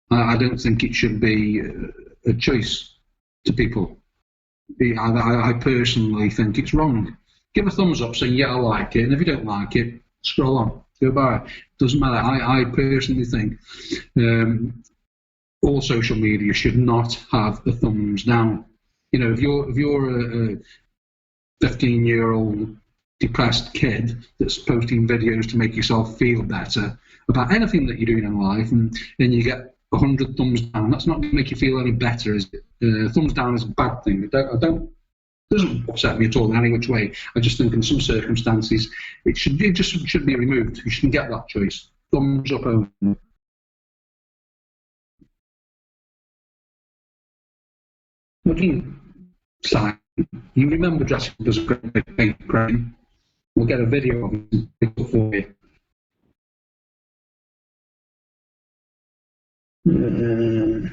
I don't think it should be a choice to people. I personally think it's wrong. Give a thumbs up saying, yeah, I like it, and if you don't like it, scroll on, goodbye. Doesn't matter. I personally think all social media should not have a thumbs down. If you're a 15-year-old depressed kid that's posting videos to make yourself feel better, about anything that you're doing in life, and then you get 100 thumbs down, that's not going to make you feel any better, is it? Thumbs down is a bad thing. It doesn't upset me at all in any which way. I just think in some circumstances it just should be removed. You shouldn't get that choice. Thumbs up only. What do you, Simon? You remember dressing up as a great paint crane? We'll get a video of it for you.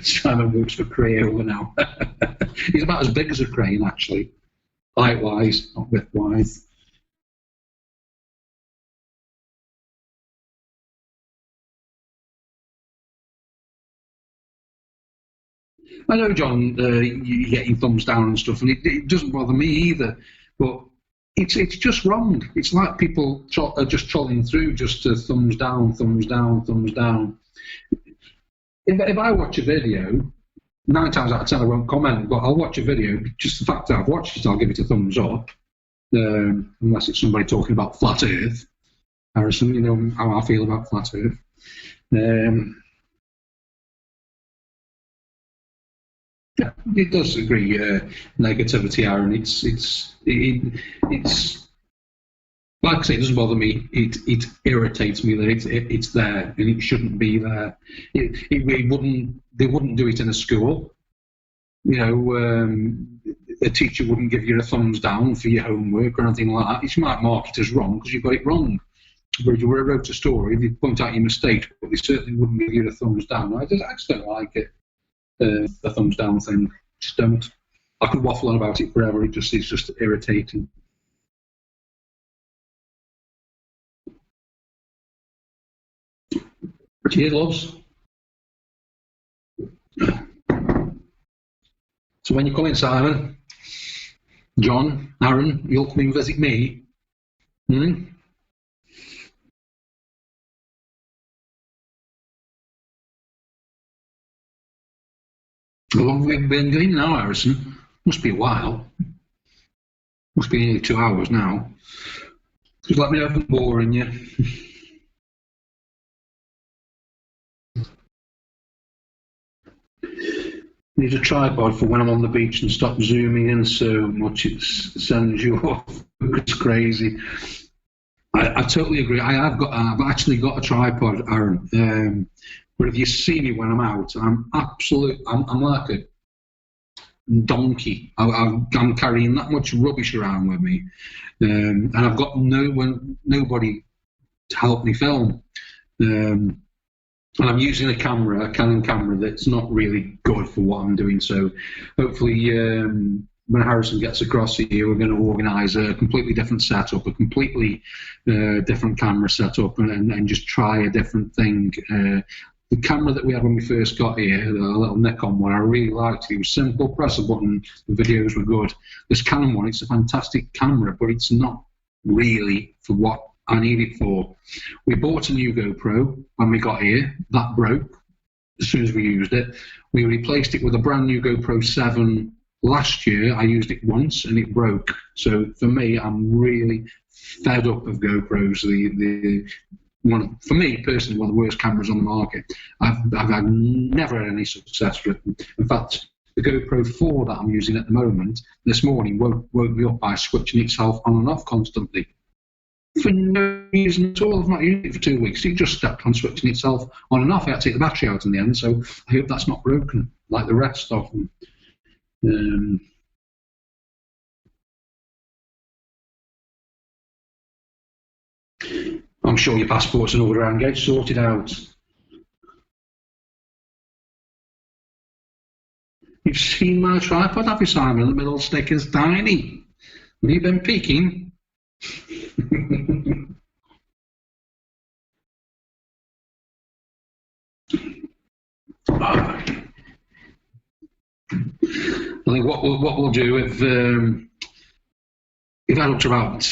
Simon works for Crayola now. He's about as big as a crane, actually. Height-wise, not width-wise. I know, John, you're getting thumbs down and stuff, and it doesn't bother me either, but it's just wrong. It's like people are just trolling through just to thumbs down, thumbs down, thumbs down. If I watch a video, 9 times out of 10 I won't comment, but I'll watch a video, just the fact that I've watched it, I'll give it a thumbs up, unless it's somebody talking about flat Earth. Harrison, you know how I feel about flat Earth. Yeah, it does agree. Negativity, Aaron. It's like I say, it doesn't bother me. It irritates me that it's there and it shouldn't be there. They wouldn't do it in a school. You know, a teacher wouldn't give you a thumbs down for your homework or anything like that. You might mark it as wrong because you got it wrong. But if you wrote a story, they'd point out your mistakes, but they certainly wouldn't give you a thumbs down. I just don't like it. The thumbs down thing. Just don't. I could waffle on about it forever. It's just irritating. Cheers, loves. So when you come in, Simon, John, Aaron, you'll come and visit me. How long have we been doing now, Harrison? Must be a while. Must be nearly 2 hours now. Just let me know if I'm boring you. Need a tripod for when I'm on the beach and stop zooming in so much it sends you off. It's crazy. I totally agree. I've actually got a tripod, Aaron. But if you see me when I'm out, I'm like a donkey. I'm carrying that much rubbish around with me, and I've got nobody to help me film. And I'm using a Canon camera that's not really good for what I'm doing. So hopefully when Harrison gets across here, we're going to organise a completely different setup, a completely different camera setup, and just try a different thing. The camera that we had when we first got here, the little Nikon one, I really liked it. It was simple, press a button, the videos were good. This Canon one, it's a fantastic camera, but it's not really for what I need it for. We bought a new GoPro when we got here. That broke as soon as we used it. We replaced it with a brand new GoPro 7 last year. I used it once and it broke. So for me, I'm really fed up of GoPros. For me personally, one of the worst cameras on the market. I've never had any success with it. In fact, the GoPro 4 that I'm using at the moment, this morning woke me up by switching itself on and off constantly. For no reason at all. I've not used it for 2 weeks. It just stepped on switching itself on and off. I had to take the battery out in the end, so I hope that's not broken like the rest of them. I'm sure your passport's and all around get sorted out. You've seen my tripod, have you, Simon? The middle stick is tiny. Have you been peeking? I think what we'll do if I look to about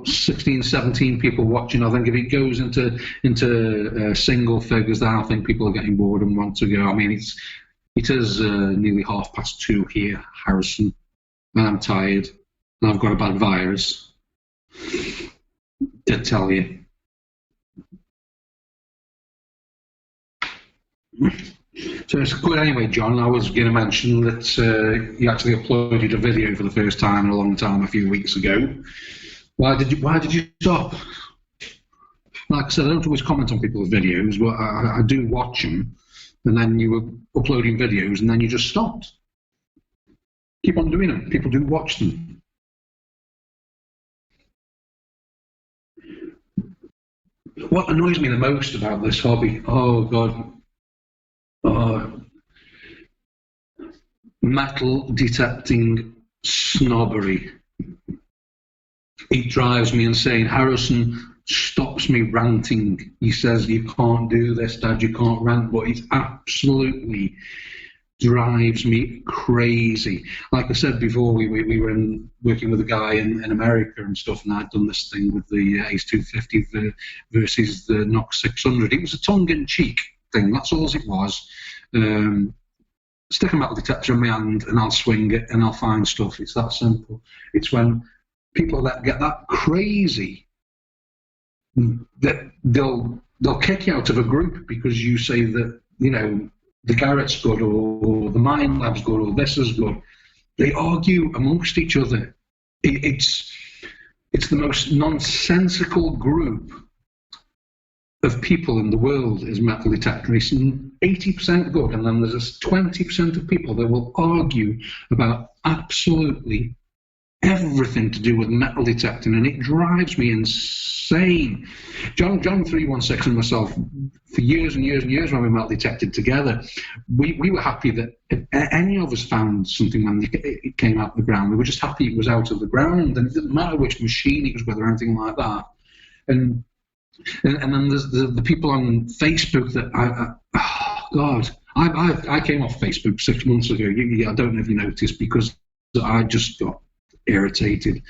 16, 17 people watching, I think if it goes into single figures, then I think people are getting bored and want to go. I mean, it is nearly 2:30 here, Harrison, and I'm tired, and I've got a bad virus. Did tell you. So it's good anyway, John. I was going to mention that you actually uploaded a video for the first time in a long time a few weeks ago. Why did you stop? Like I said, I don't always comment on people's videos, but I do watch them. And then you were uploading videos, and then you just stopped. Keep on doing them. People do watch them. What annoys me the most about this hobby? Oh God. Metal detecting snobbery. It drives me insane. Harrison stops me ranting. He says, "You can't do this, Dad, you can't rant," but it absolutely drives me crazy. Like I said before, we were working with a guy in America and stuff, and I'd done this thing with the Ace 250 versus the Knox 600. It was a tongue-in-cheek thing, that's all it was. Stick a metal detector in my hand and I'll swing it and I'll find stuff. It's that simple. It's when people that get that crazy that they'll kick you out of a group because you say that, you know, the Garrett's good or the Mind Lab's good or this is good. They argue amongst each other. It's the most nonsensical group of people in the world is metal detectors, and 80% good, and then there's this 20% of people that will argue about absolutely everything to do with metal detecting, and it drives me insane. John 316 and myself, for years and years and years when we metal detected together, we were happy that if any of us found something when it came out of the ground, we were just happy it was out of the ground, and it didn't matter which machine it was with or anything like that. And then there's the people on Facebook that oh God, I came off Facebook 6 months ago. I don't know if you noticed, because I just got irritated.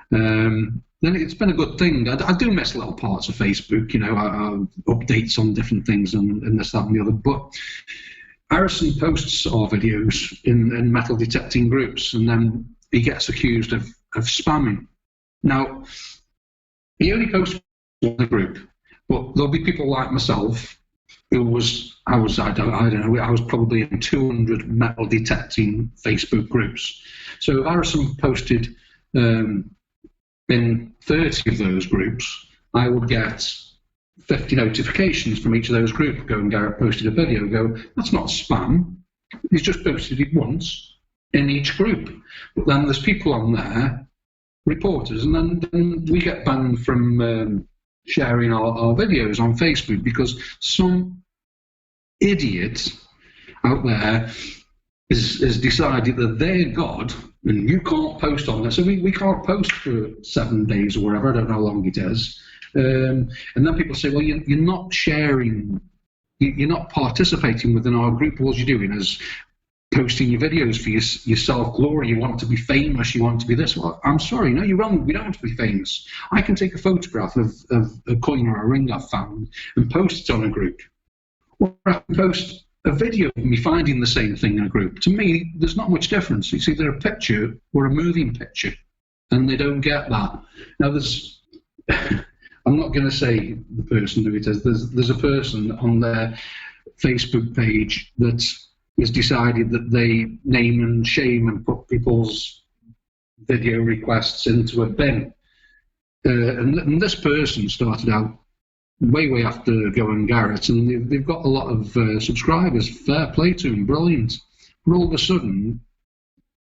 Then it's been a good thing. I do miss little parts of Facebook, you know, updates on different things and this, that, and the other. But Harrison posts our videos in metal detecting groups, and then he gets accused of spamming. Now, he only posts in the group, but there'll be people like myself who I was probably in 200 metal detecting Facebook groups. So if Harrison posted in 30 of those groups, I would get 50 notifications from each of those groups. GoAndGarrett posted a video. Go, that's not spam. He's just posted it once in each group. But then there's people on there, reporters, and then we get banned from sharing our videos on Facebook because some idiot out there has decided that they're God and you can't post on there. So we can't post for 7 days or whatever, I don't know how long it is. And then people say, well, you're not sharing, you're not participating within our group. All you're doing is posting your videos for your self-glory. You want to be famous, you want to be this. Well, I'm sorry, no, you're wrong. We don't want to be famous. I can take a photograph of a coin or a ring I've found and post it on a group. Or I can post a video of me finding the same thing in a group. To me, there's not much difference. It's either a picture or a moving picture, and they don't get that. Now, there's, I'm not going to say the person who it is. There's a person on their Facebook page that has decided that they name and shame and put people's video requests into a bin. And this person started out way after GoAndGarrett, and they've got a lot of subscribers. Fair play to them, brilliant. But all of a sudden,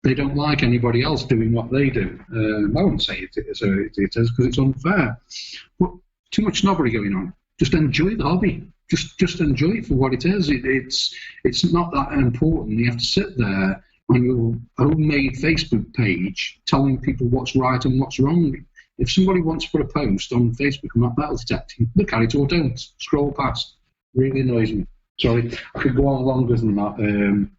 they don't like anybody else doing what they do. I wouldn't say it is because it's unfair. But too much snobbery going on. Just enjoy the hobby. Just enjoy it for what it is. It's not that important. You have to sit there on your homemade Facebook page telling people what's right and what's wrong. If somebody wants to put a post on Facebook about metal detecting, look at it or don't. Scroll past. Really annoys me. Sorry, I could go on longer than that,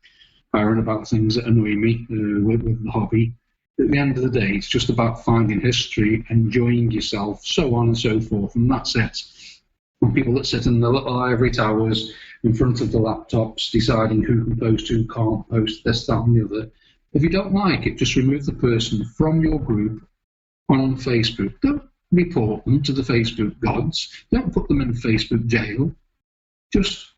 Aaron, about things that annoy me with the hobby. At the end of the day, it's just about finding history, enjoying yourself, so on and so forth, and that's it. And people that sit in the little ivory towers in front of the laptops deciding who can post, who can't post, this, that, and the other. If you don't like it, just remove the person from your group on Facebook. Don't report them to the Facebook gods. Don't put them in Facebook jail. Just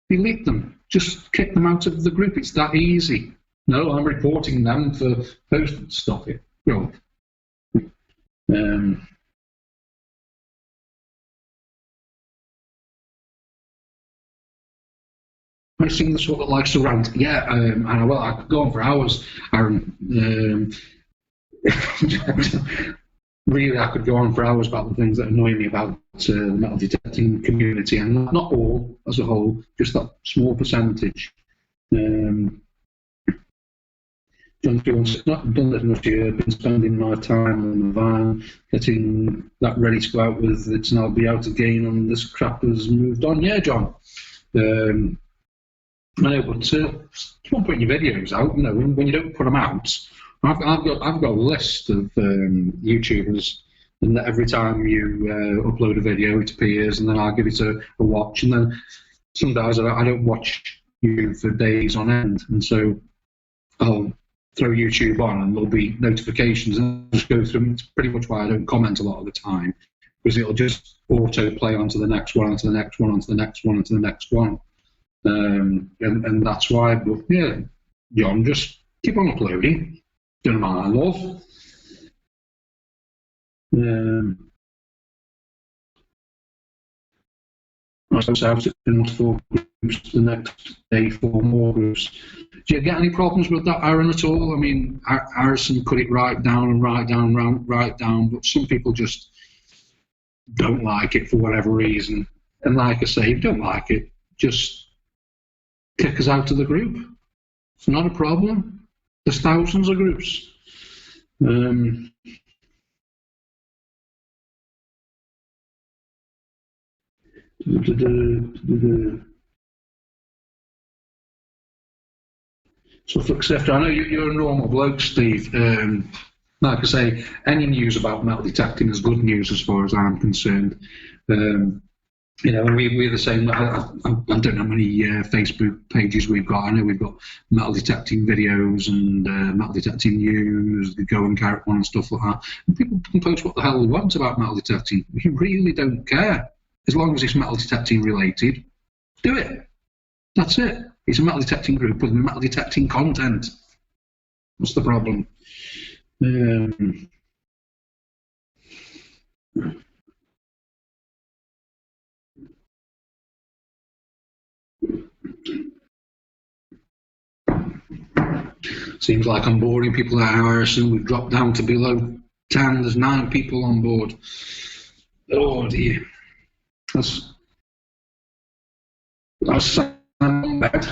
delete them. Just kick them out of the group. It's that easy. No, I'm reporting them for posting. Stop it. Well, I've seen the sort of likes around. Yeah, well, I could go on for hours, Aaron. Really, I could go on for hours about the things that annoy me about the metal detecting community, and not all as a whole, just that small percentage. John Fields, not done that enough year, been spending my time on the van, getting that ready to go out with it, and I'll be out again, and this crap has moved on. Yeah, John. I know, but keep on putting your videos out. You know, when you don't put them out, I've got a list of YouTubers, and that every time you upload a video, it appears, and then I'll give it a watch, and then some days I don't watch you for days on end, and so I'll throw YouTube on, and there'll be notifications, and I'll just go through them. It's pretty much why I don't comment a lot of the time, because it'll just auto play onto the next one, onto the next one, onto the next one, onto the next one. And that's why, but yeah, John, just keep on uploading. Don't mind, love. I was out in 4 groups, the next day 4 more groups. Do you get any problems with that, Aaron, at all? I mean, Harrison put it right down and right down, but some people just don't like it for whatever reason. And like I say, if you don't like it, just kick us out of the group. It's not a problem. There's thousands of groups. So, except I know you're a normal bloke, Steve. Like I say, any news about metal detecting is good news as far as I'm concerned. You know, we're the same. I don't know how many Facebook pages we've got. I know we've got metal detecting videos and metal detecting news, the GoAndGarrett one and stuff like that. And people can post what the hell they want about metal detecting. We really don't care. As long as it's metal detecting related, do it. That's it. It's a metal detecting group with metal detecting content. What's the problem? Seems like I'm boring people at Harrison. We've dropped down to below 10. There's 9 people on board. Oh dear. That's bad.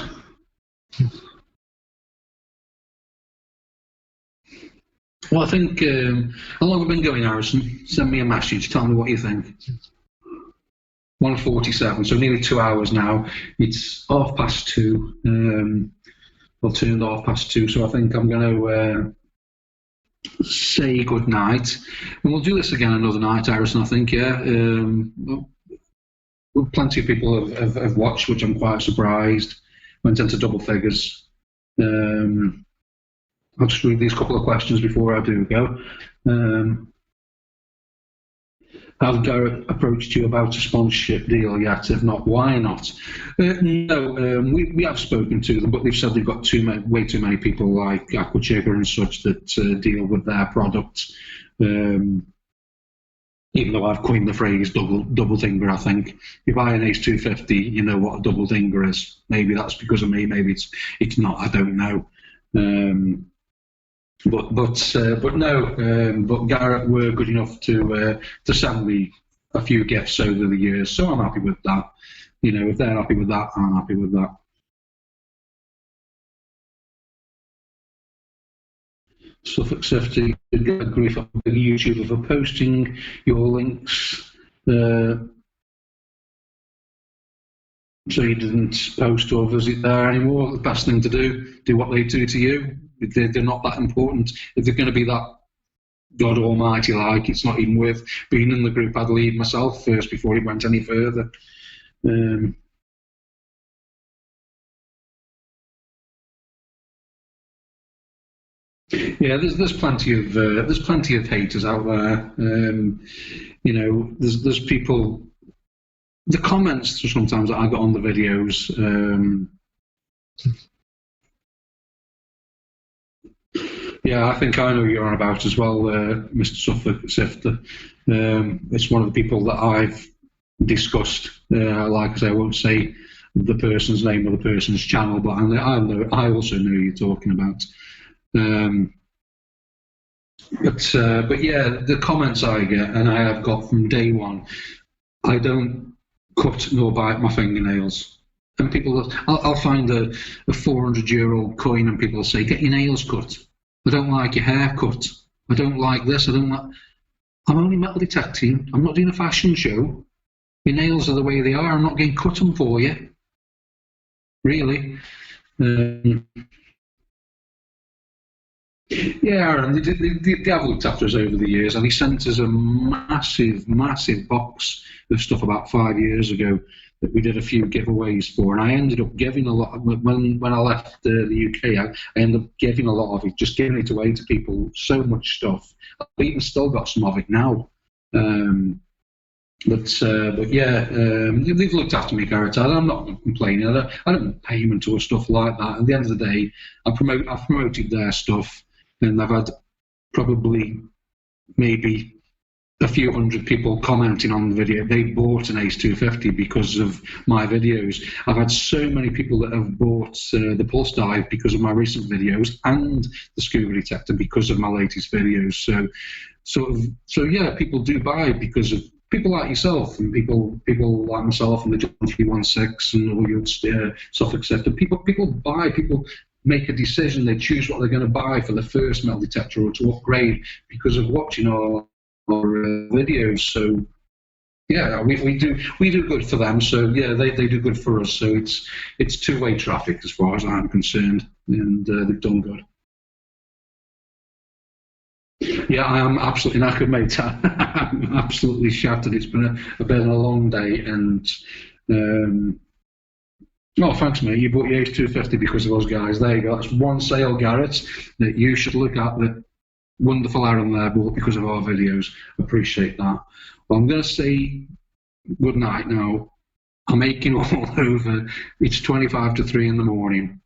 Well, I think, how long have we been going, Harrison? Send me a message, tell me what you think. 1:47, so nearly 2 hours now. It's 2:30. Well, turned 2:30, so I think I'm going to say good night. And we'll do this again another night, Harrison, I think, yeah. Well, plenty of people have watched, which I'm quite surprised. Went into double figures. I'll just read these couple of questions before I do go. Has Garrett approached you about a sponsorship deal yet? If not, why not? No, we have spoken to them, but they've said they've got way too many people like Aquachigger and such that deal with their products. Even though I've coined the phrase double dinger, I think. If you buy an Ace 250, you know what a double dinger is. Maybe that's because of me, maybe it's not, I don't know. But no, but Garrett were good enough to send me a few gifts over the years, so I'm happy with that. You know, if they're happy with that, I'm happy with that. Suffolk Safety did get a grief on the YouTuber for posting your links, so you didn't post or visit there anymore. The best thing to do what they do to you. They're not that important. If they're going to be that God Almighty like, it's not even worth being in the group. I'd leave myself first before it went any further. Yeah, there's plenty of haters out there. You know, there's people the comments sometimes that I got on the videos. Yeah, I think I know who you're on about as well, Mr. Suffolk Sifter. It's one of the people that I've discussed. Like I say, I won't say the person's name or the person's channel, but I also know who you're talking about. But yeah, the comments I get, and I have got from day one, I don't cut nor bite my fingernails. And people, I'll find a €400 coin, and people will say, "Get your nails cut. I don't like your hair cut. I don't like this. I don't like." I'm only metal detecting. I'm not doing a fashion show. Your nails are the way they are. I'm not going to cut them for you. Really. Yeah, and they have looked after us over the years, and he sent us a massive, massive box of stuff about 5 years ago that we did a few giveaways for, and I ended up giving a lot. When I left the UK, I ended up giving a lot of it, just giving it away to people. So much stuff. I've even still got some of it now. But yeah, they've looked after me, Garrett. I'm not complaining. I don't pay them or stuff like that. At the end of the day, I've promoted their stuff, and I've had probably maybe a few hundred people commenting on the video. They bought an Ace 250 because of my videos. I've had so many people that have bought the Pulse Dive because of my recent videos, and the Scuba Detector because of my latest videos. So yeah, people do buy because of people like yourself, and people like myself, and the John 316 and all your stuff, etc. People buy. People make a decision. They choose what they're going to buy for the first metal detector or to upgrade because of watching our videos. So yeah, we do good for them. So yeah, they do good for us. So it's two-way traffic as far as I'm concerned, and they've done good. Yeah, I am absolutely knackered, mate. I'm absolutely shattered. It's been a long day, and oh, thanks, mate. You bought your Ace 250 because of those guys. There you go. That's one sale, Garrett, that you should look at. That wonderful Aaron there bought because of our videos. Appreciate that. Well, I'm going to say good night now. I'm making all over. It's 25 to 3 in the morning.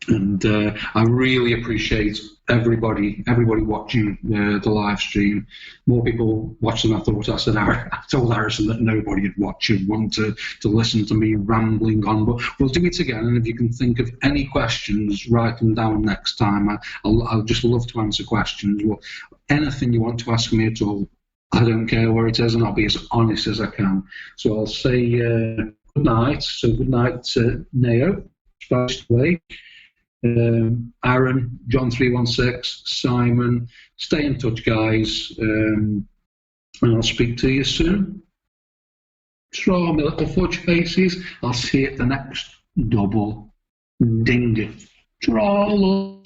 And I really appreciate everybody watching the live stream. More people watching than I thought. I told Harrison that nobody would watch and want to listen to me rambling on. But we'll do it again. And if you can think of any questions, write them down next time. I'll just love to answer questions. Well, anything you want to ask me at all, I don't care where it is, and I'll be as honest as I can. So I'll say good night. So good night, Neo. Spiced away. Aaron, John 316, Simon, stay in touch, guys, and I'll speak to you soon. Draw my little fudge faces. I'll see you at the next double ding. Draw.